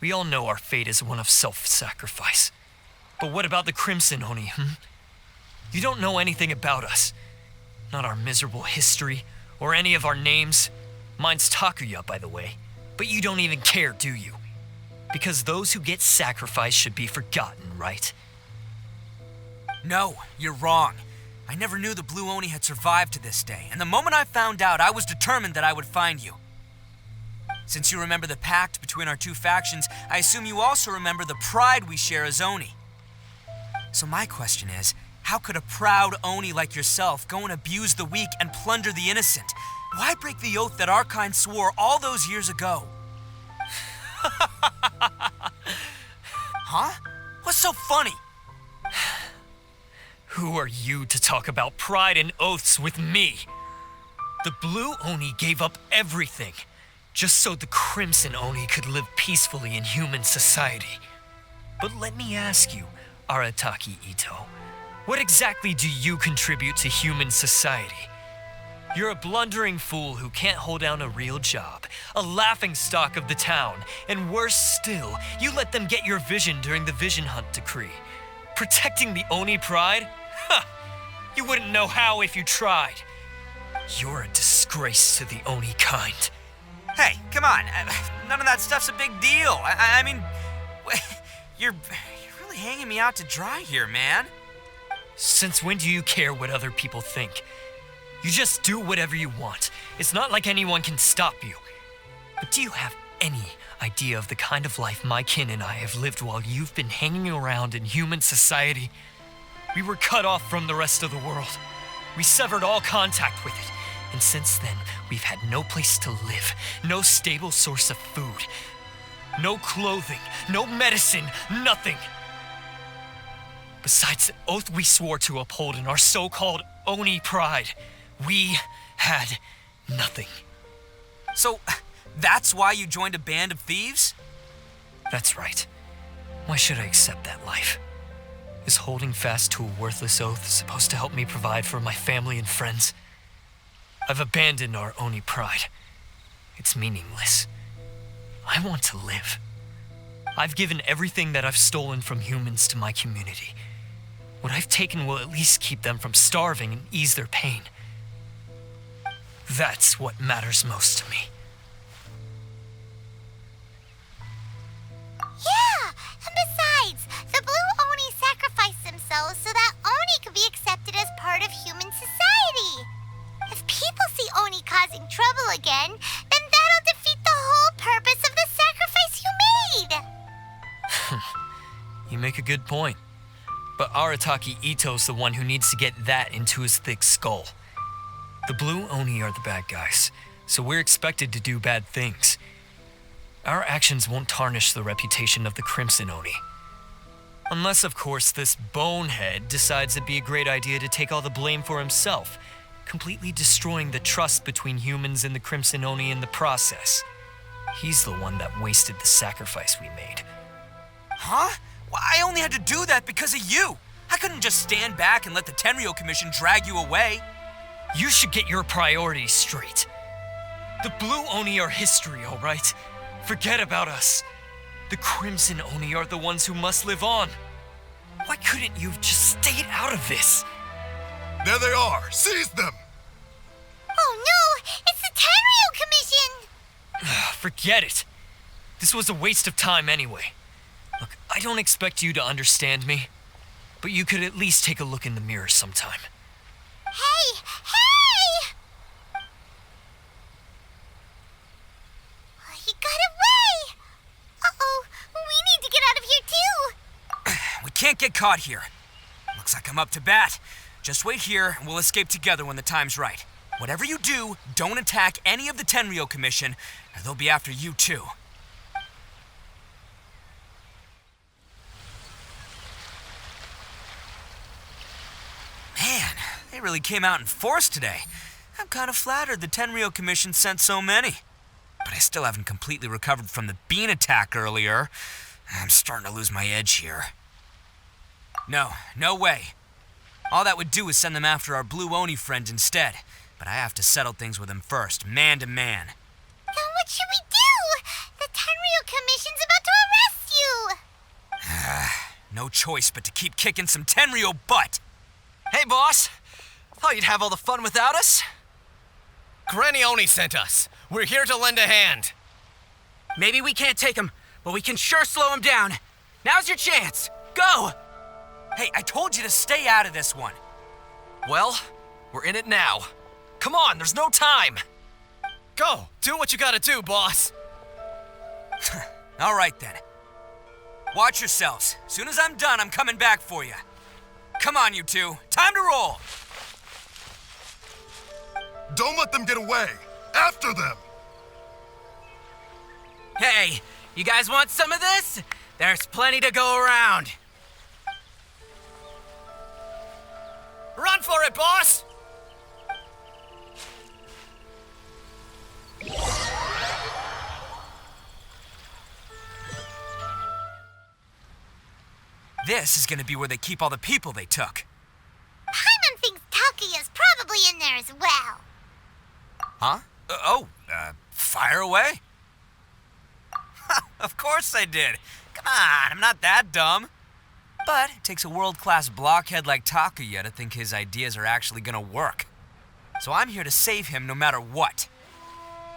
We all know our fate is one of self-sacrifice. But what about the Crimson Oni, You don't know anything about us. Not our miserable history, or any of our names. Mine's Takuya, by the way. But you don't even care, do you? Because those who get sacrificed should be forgotten, right? No, you're wrong. I never knew the Blue Oni had survived to this day, and the moment I found out, I was determined that I would find you. Since you remember the pact between our two factions, I assume you also remember the pride we share as Oni. So my question is, how could a proud Oni like yourself go and abuse the weak and plunder the innocent? Why break the oath that our kind swore all those years ago? Huh? What's so funny? Who are you to talk about pride and oaths with me? The Blue Oni gave up everything, just so the Crimson Oni could live peacefully in human society. But let me ask you, Arataki Itto, what exactly do you contribute to human society? You're a blundering fool who can't hold down a real job, a laughingstock of the town, and worse still, you let them get your vision during the Vision Hunt decree. Protecting the Oni pride? Ha! You wouldn't know how if you tried. You're a disgrace to the Oni kind. Hey, come on. None of that stuff's a big deal. I mean, you're really hanging me out to dry here, man. Since when do you care what other people think? You just do whatever you want. It's not like anyone can stop you. But do you have any idea of the kind of life my kin and I have lived while you've been hanging around in human society? We were cut off from the rest of the world. We severed all contact with it. And since then, we've had no place to live, no stable source of food, no clothing, no medicine, nothing. Besides the oath we swore to uphold in our so-called Oni pride, we had nothing. So, that's why you joined a band of thieves? That's right. Why should I accept that life? Is holding fast to a worthless oath supposed to help me provide for my family and friends? I've abandoned our Oni pride. It's meaningless. I want to live. I've given everything that I've stolen from humans to my community. What I've taken will at least keep them from starving and ease their pain. That's what matters most to me. Yeah, and besides, the Blue Oni sacrificed themselves so that Oni could be accepted as part of human society. If people see Oni causing trouble again, then that'll defeat the whole purpose of the sacrifice you made. You make a good point. But Arataki Itto's the one who needs to get that into his thick skull. The Blue Oni are the bad guys, so we're expected to do bad things. Our actions won't tarnish the reputation of the Crimson Oni. Unless, of course, this bonehead decides it'd be a great idea to take all the blame for himself, completely destroying the trust between humans and the Crimson Oni in the process. He's the one that wasted the sacrifice we made. Huh? Well, I only had to do that because of you. I couldn't just stand back and let the Tenryo Commission drag you away. You should get your priorities straight. The Blue Oni are history, all right? Forget about us. The Crimson Oni are the ones who must live on. Why couldn't you have just stayed out of this? There they are! Seize them! Oh no! It's the Tenryo Commission! Forget it. This was a waste of time anyway. Look, I don't expect you to understand me, but you could at least take a look in the mirror sometime. Hey! Hey! He got away! Uh-oh, we need to get out of here too! We can't get caught here. Looks like I'm up to bat. Just wait here and we'll escape together when the time's right. Whatever you do, don't attack any of the Tenryo Commission, or they'll be after you too. Man, they really came out in force today. I'm kind of flattered the Tenryo Commission sent so many. But I still haven't completely recovered from the bean attack earlier. I'm starting to lose my edge here. No way. All that would do is send them after our Blue Oni friend instead. But I have to settle things with him first, man to man. Then what should we do? The Tenryo Commission's about to arrest you! No choice but to keep kicking some Tenryo butt. Hey, boss. Thought you'd have all the fun without us? Granny Oni sent us. We're here to lend a hand. Maybe we can't take him, but we can sure slow him down. Now's your chance. Go! Hey, I told you to stay out of this one. Well, we're in it now. Come on, there's no time. Go, do what you gotta do, boss. All right then. Watch yourselves. Soon as I'm done, I'm coming back for you. Come on, you two. Time to roll. Don't let them get away. After them. Hey, you guys want some of this? There's plenty to go around. Run for it, boss! This is gonna be where they keep all the people they took. Paimon thinks Takuya's probably in there as well. Huh? Fire away? Of course I did. Come on, I'm not that dumb. But it takes a world-class blockhead like Takuya to think his ideas are actually gonna work. So I'm here to save him no matter what.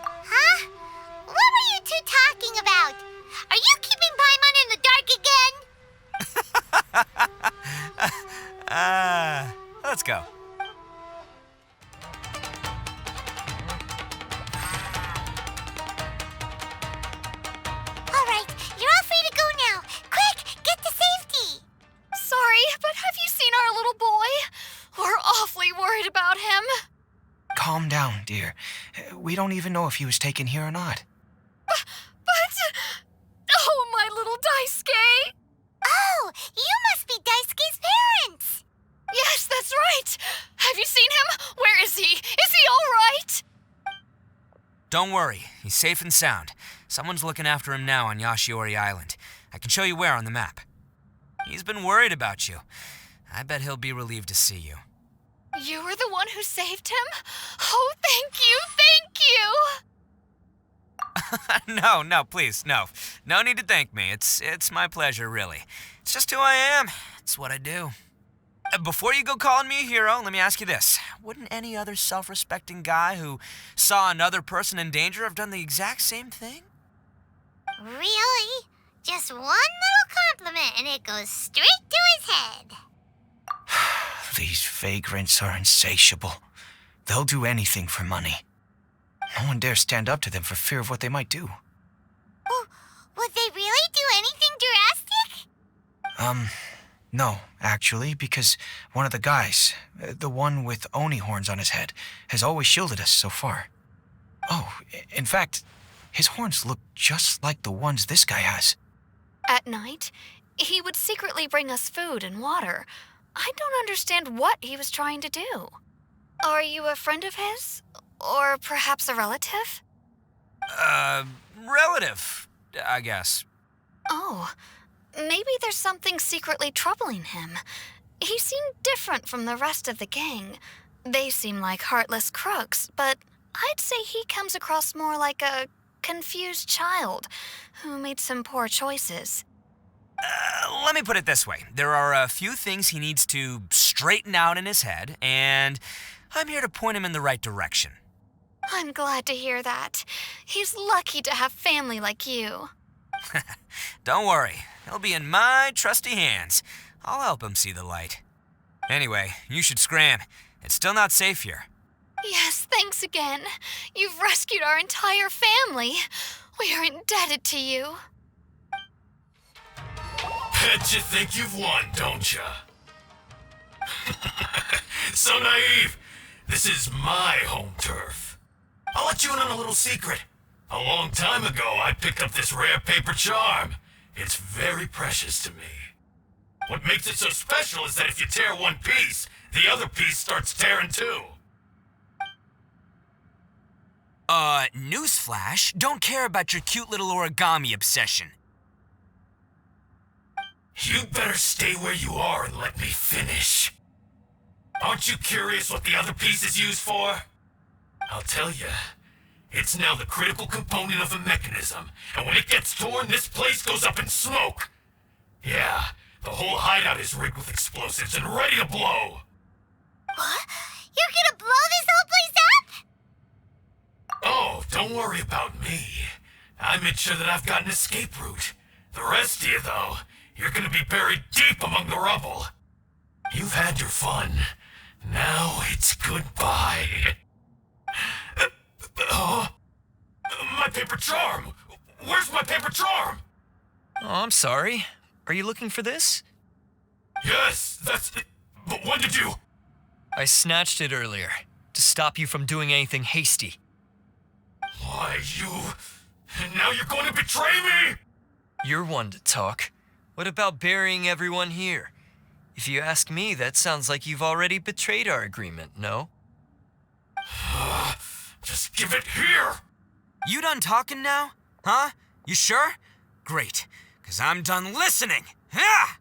Huh? What were you two talking about? Are you keeping Paimon in the dark again? Let's go. All right, you're all free to go now. Quick, get to safety. Sorry, but have you seen our little boy? We're awfully worried about him. Calm down, dear. We don't even know if he was taken here or not. But... Oh, my little Daisuke! Oh, you must be Daisuke's parents. Yes, that's right. Have you seen him? Where is he? Is he all right? Don't worry, he's safe and sound. Someone's looking after him now on Yashiori Island. I can show you where on the map. He's been worried about you. I bet he'll be relieved to see you. You were the one who saved him? Oh, thank you, thank you! No, please, no. No need to thank me. It's my pleasure, really. It's just who I am. It's what I do. Before you go calling me a hero, let me ask you this. Wouldn't any other self-respecting guy who saw another person in danger have done the exact same thing? Really? Just one little compliment and it goes straight to his head. These vagrants are insatiable. They'll do anything for money. No one dares stand up to them for fear of what they might do. Would they really do anything drastic? No, actually, because one of the guys, the one with Oni horns on his head, has always shielded us so far. Oh, in fact, his horns look just like the ones this guy has. At night, he would secretly bring us food and water. I don't understand what he was trying to do. Are you a friend of his? Or perhaps a relative? Relative, I guess. Oh, maybe there's something secretly troubling him. He seemed different from the rest of the gang. They seem like heartless crooks, but I'd say he comes across more like a confused child who made some poor choices. Let me put it this way. There are a few things he needs to straighten out in his head, and I'm here to point him in the right direction. I'm glad to hear that. He's lucky to have family like you. Don't worry. He'll be in my trusty hands. I'll help him see the light. Anyway, you should scram. It's still not safe here. Yes, thanks again. You've rescued our entire family. We are indebted to you. Bet you think you've won, don't ya? So naive. This is my home turf. I'll let you in on a little secret. A long time ago, I picked up this rare paper charm. It's very precious to me. What makes it so special is that if you tear one piece, the other piece starts tearing too. Newsflash, don't care about your cute little origami obsession. You better stay where you are and let me finish. Aren't you curious what the other piece is used for? I'll tell you. It's now the critical component of a mechanism, and when it gets torn, this place goes up in smoke. Yeah, the whole hideout is rigged with explosives and ready to blow. What? You're gonna blow this whole place up? Oh, don't worry about me. I made sure that I've got an escape route. The rest of you, though, you're gonna be buried deep among the rubble. You've had your fun. Now it's goodbye. My paper charm! Where's my paper charm? Oh, I'm sorry. Are you looking for this? Yes, that's it. But when did you... I snatched it earlier, to stop you from doing anything hasty. Why, you... And now you're going to betray me? You're one to talk. What about burying everyone here? If you ask me, that sounds like you've already betrayed our agreement, no? Just give it here! You done talking now? Huh? You sure? Great, because I'm done listening. Ha!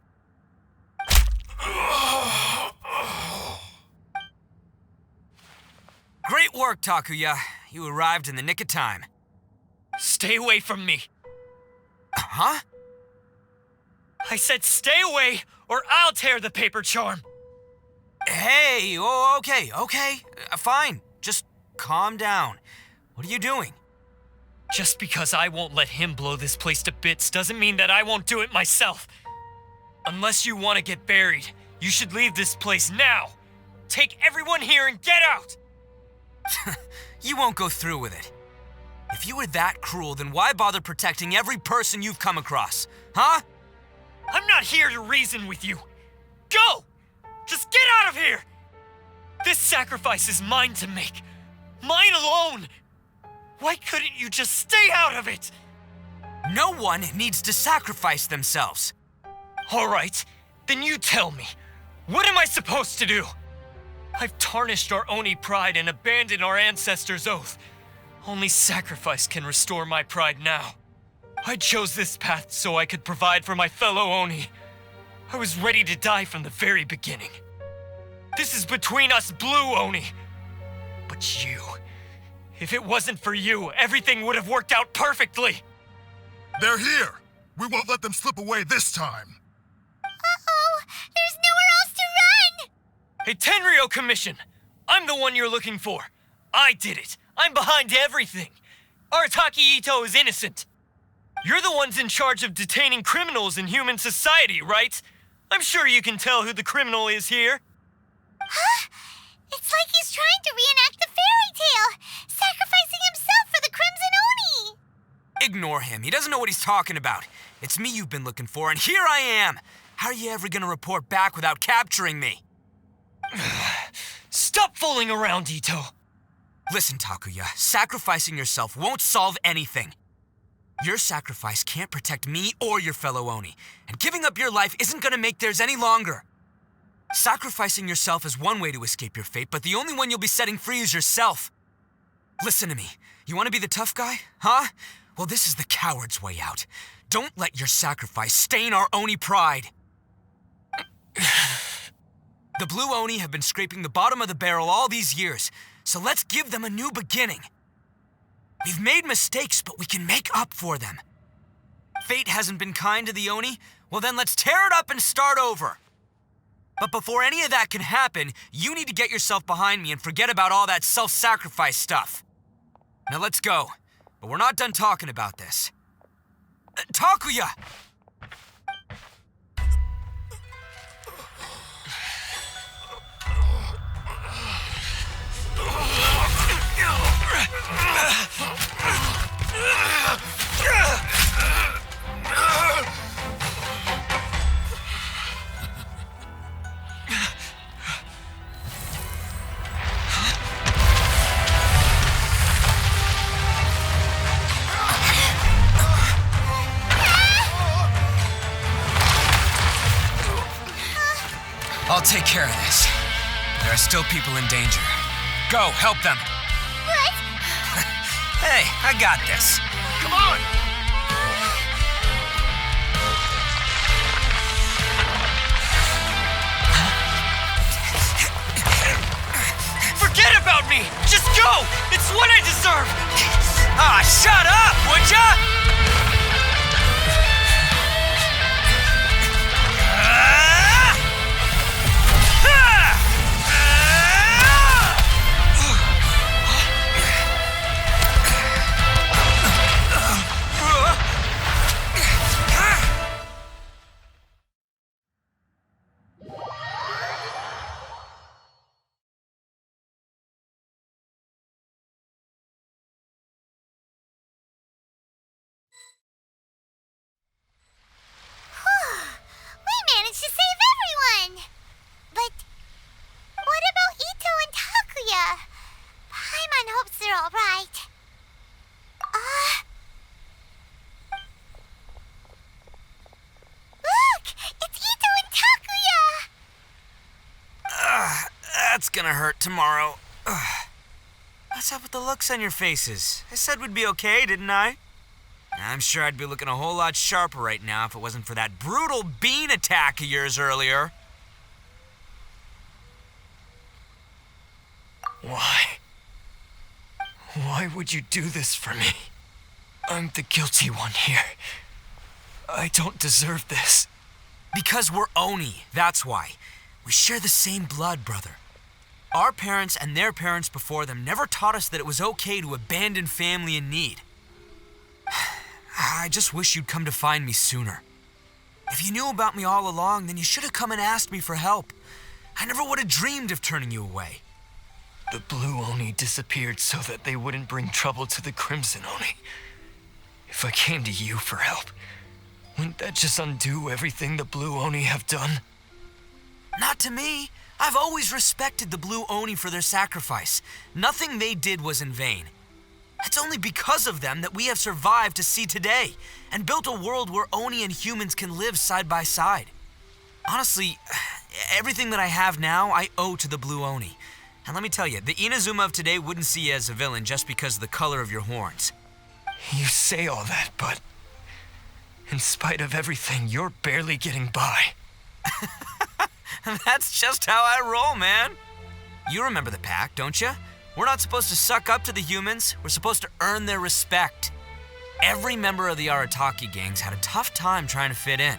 Great work, Takuya. You arrived in the nick of time. Stay away from me. Huh? I said stay away, or I'll tear the paper charm. Hey, okay. Fine. Just calm down. What are you doing? Just because I won't let him blow this place to bits doesn't mean that I won't do it myself. Unless you want to get buried, you should leave this place now. Take everyone here and get out! You won't go through with it. If you were that cruel, then why bother protecting every person you've come across? Huh? I'm not here to reason with you. Go! Just get out of here! This sacrifice is mine to make. Mine alone! Why couldn't you just stay out of it? No one needs to sacrifice themselves. All right, then you tell me. What am I supposed to do? I've tarnished our Oni pride and abandoned our ancestors' oath. Only sacrifice can restore my pride now. I chose this path so I could provide for my fellow Oni. I was ready to die from the very beginning. This is between us Blue Oni. But you... If it wasn't for you, everything would have worked out perfectly. They're here. We won't let them slip away this time. Uh-oh, there's nowhere else to run! Hey, Tenryo Commission! I'm the one you're looking for. I did it. I'm behind everything. Arataki Itto is innocent. You're the ones in charge of detaining criminals in human society, right? I'm sure you can tell who the criminal is here. Huh? It's like he's trying to reenact the fairy tale, sacrificing himself for the Crimson Oni. Ignore him. He doesn't know what he's talking about. It's me you've been looking for, and here I am. How are you ever gonna report back without capturing me? Stop fooling around, Itto. Listen, Takuya, sacrificing yourself won't solve anything. Your sacrifice can't protect me or your fellow Oni, and giving up your life isn't gonna make theirs any longer. Sacrificing yourself is one way to escape your fate, but the only one you'll be setting free is yourself. Listen to me. You want to be the tough guy? Huh? Well, this is the coward's way out. Don't let your sacrifice stain our Oni pride. The Blue Oni have been scraping the bottom of the barrel all these years, so let's give them a new beginning. We've made mistakes, but we can make up for them. Fate hasn't been kind to the Oni? Well, then let's tear it up and start over. But before any of that can happen, you need to get yourself behind me and forget about all that self-sacrifice stuff. Now let's go. But we're not done talking about this. Takuya! take care of this. There are still people in danger. Go, help them. What? Hey, I got this. Come on! Forget about me! Just go! It's what I deserve! Ah, shut up, would ya? We managed to save everyone! But what about Itto and Takuya? Paimon hopes they're alright. Look! It's Itto and Takuya! That's gonna hurt tomorrow. What's up with the looks on your faces? I said we'd be okay, didn't I? I'm sure I'd be looking a whole lot sharper right now if it wasn't for that brutal bean attack of yours earlier. Why? Why would you do this for me? I'm the guilty one here. I don't deserve this. Because we're Oni, that's why. We share the same blood, brother. Our parents and their parents before them never taught us that it was okay to abandon family in need. I just wish you'd come to find me sooner. If you knew about me all along, then you should have come and asked me for help. I never would have dreamed of turning you away. The Blue Oni disappeared so that they wouldn't bring trouble to the Crimson Oni. If I came to you for help, wouldn't that just undo everything the Blue Oni have done? Not to me. I've always respected the Blue Oni for their sacrifice. Nothing they did was in vain. It's only because of them that we have survived to see today and built a world where Oni and humans can live side by side. Honestly, everything that I have now, I owe to the Blue Oni. And let me tell you, the Inazuma of today wouldn't see you as a villain just because of the color of your horns. You say all that, but in spite of everything, you're barely getting by. That's just how I roll, man. You remember the pact, don't you? We're not supposed to suck up to the humans. We're supposed to earn their respect. Every member of the Arataki gangs had a tough time trying to fit in.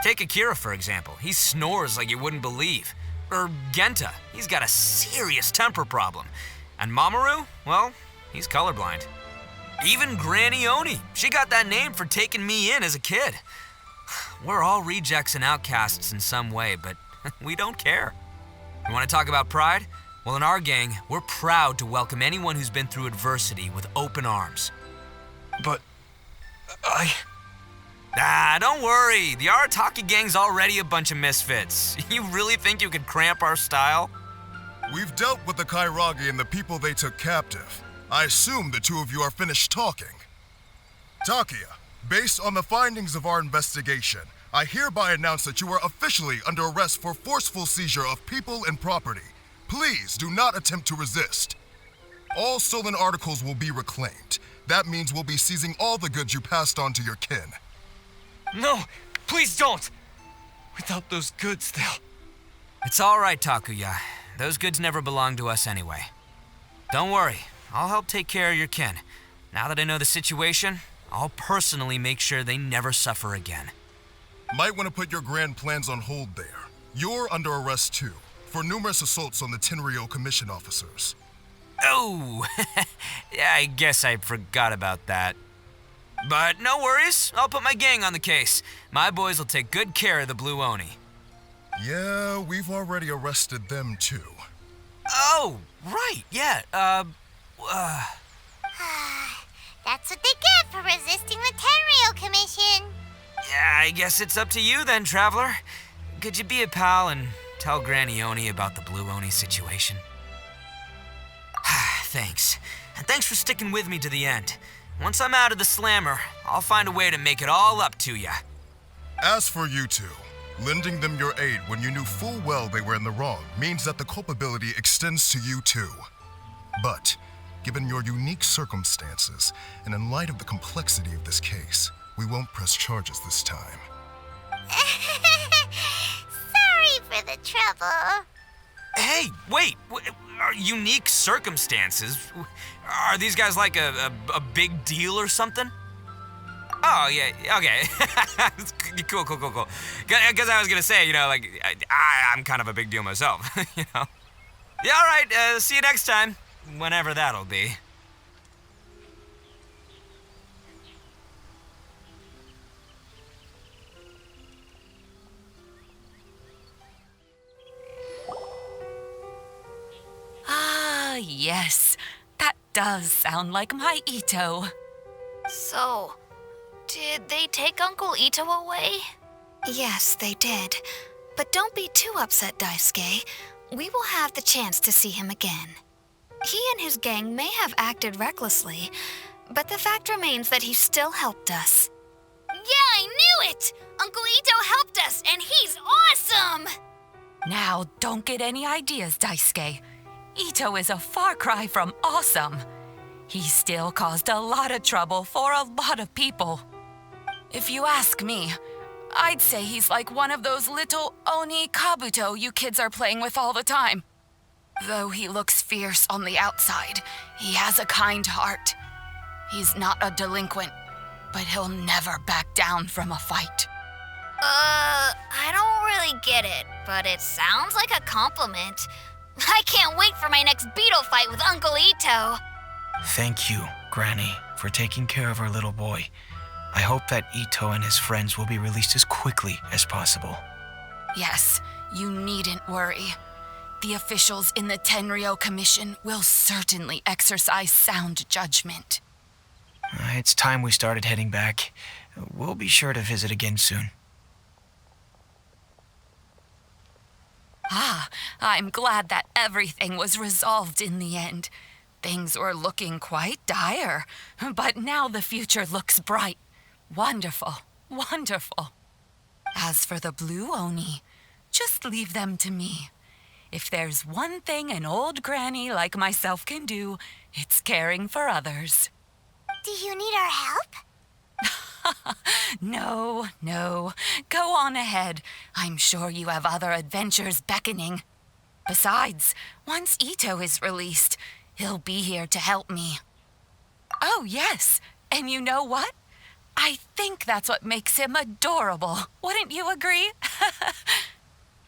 Take Akira, for example. He snores like you wouldn't believe. Or Genta. He's got a serious temper problem. And Mamoru, well, he's colorblind. Even Granny Oni. She got that name for taking me in as a kid. We're all rejects and outcasts in some way, but we don't care. You want to talk about pride? Well, in our gang, we're proud to welcome anyone who's been through adversity with open arms. But don't worry. The Arataki gang's already a bunch of misfits. You really think you could cramp our style? We've dealt with the Kairagi and the people they took captive. I assume the two of you are finished talking. Takuya, based on the findings of our investigation, I hereby announce that you are officially under arrest for forceful seizure of people and property. Please do not attempt to resist. All stolen articles will be reclaimed. That means we'll be seizing all the goods you passed on to your kin. No, please don't! Without those goods, they'll... It's all right, Takuya. Those goods never belonged to us anyway. Don't worry, I'll help take care of your kin. Now that I know the situation, I'll personally make sure they never suffer again. Might want to put your grand plans on hold there. You're under arrest too, for numerous assaults on the Tenryou Commission officers. Oh, yeah, I guess I forgot about that. But no worries, I'll put my gang on the case. My boys will take good care of the Blue Oni. Yeah, we've already arrested them too. Oh, right, yeah, That's what they get for resisting the Tenryou Commission. Yeah, I guess it's up to you then, Traveler. Could you be a pal and tell Granny Oni about the Blue Oni situation? Thanks. And thanks for sticking with me to the end. Once I'm out of the slammer, I'll find a way to make it all up to ya. As for you two, Lending them your aid when you knew full well they were in the wrong means that the culpability extends to you too. But, given your unique circumstances, and in light of the complexity of this case, we won't press charges this time. Sorry for the trouble. Hey, wait! Are unique circumstances? Are these guys like a big deal or something? Oh, yeah, okay. Cool. Because I was gonna say, like, I'm kind of a big deal myself, you know? Yeah, all right, see you next time. Whenever that'll be. Ah, yes. That does sound like my Itto. So, did they take Uncle Itto away? Yes, they did. But don't be too upset, Daisuke. We will have the chance to see him again. He and his gang may have acted recklessly, but the fact remains that he still helped us. Yeah, I knew it! Uncle Itto helped us, and he's awesome! Now, don't get any ideas, Daisuke. Itto is a far cry from awesome. He still caused a lot of trouble for a lot of people. If you ask me, I'd say he's like one of those little Oni Kabuto you kids are playing with all the time. Though he looks fierce on the outside, he has a kind heart. He's not a delinquent, but he'll never back down from a fight. I don't really get it, but it sounds like a compliment. I can't wait for my next beetle fight with Uncle Itto. Thank you, Granny, for taking care of our little boy. I hope that Itto and his friends will be released as quickly as possible. Yes, you needn't worry. The officials in the Tenryou Commission will certainly exercise sound judgment. It's time we started heading back. We'll be sure to visit again soon. Ah, I'm glad that everything was resolved in the end. Things were looking quite dire, but now the future looks bright. Wonderful, wonderful. As for the Blue Oni, just leave them to me. If there's one thing an old granny like myself can do, it's caring for others. Do you need our help? No. Go on ahead. I'm sure you have other adventures beckoning. Besides, once Itto is released, he'll be here to help me. Oh, yes. And you know what? I think that's what makes him adorable. Wouldn't you agree?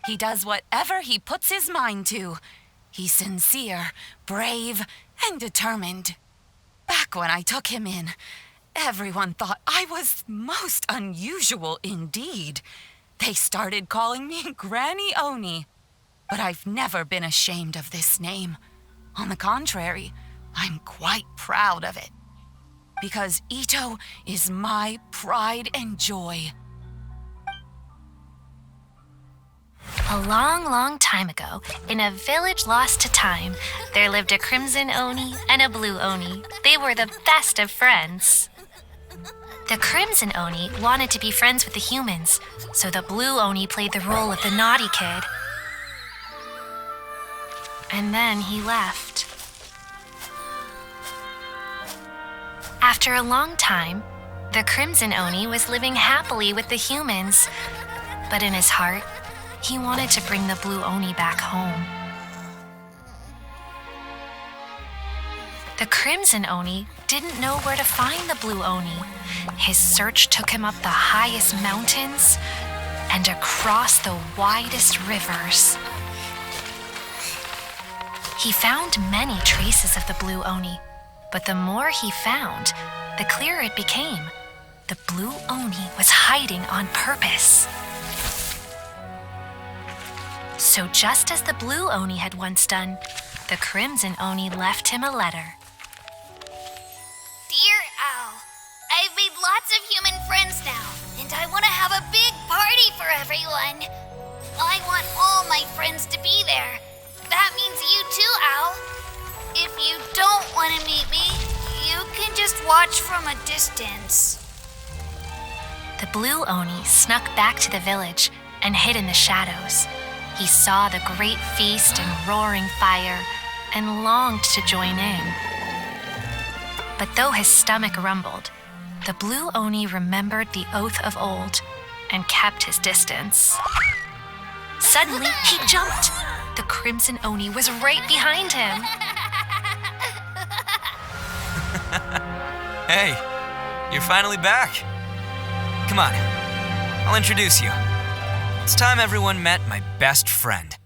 He does whatever he puts his mind to. He's sincere, brave, and determined. Back when I took him in, everyone thought I was most unusual indeed. They started calling me Granny Oni. But I've never been ashamed of this name. On the contrary, I'm quite proud of it. Because Itto is my pride and joy. A long, long time ago, in a village lost to time, there lived a Crimson Oni and a Blue Oni. They were the best of friends. The Crimson Oni wanted to be friends with the humans, so the Blue Oni played the role of the naughty kid. And then he left. After a long time, the Crimson Oni was living happily with the humans, but in his heart, he wanted to bring the Blue Oni back home. The Crimson Oni didn't know where to find the Blue Oni. His search took him up the highest mountains and across the widest rivers. He found many traces of the Blue Oni, but the more he found, the clearer it became. The Blue Oni was hiding on purpose. So just as the Blue Oni had once done, the Crimson Oni left him a letter. Dear Al, I've made lots of human friends now, and I want to have a big party for everyone. I want all my friends to be there. That means you too, Al. If you don't want to meet me, you can just watch from a distance. The Blue Oni snuck back to the village and hid in the shadows. He saw the great feast and roaring fire and longed to join in. But though his stomach rumbled, the blue Oni remembered the oath of old and kept his distance. Suddenly, he jumped. The Crimson Oni was right behind him. Hey, you're finally back. Come on, I'll introduce you. It's time everyone met my best friend.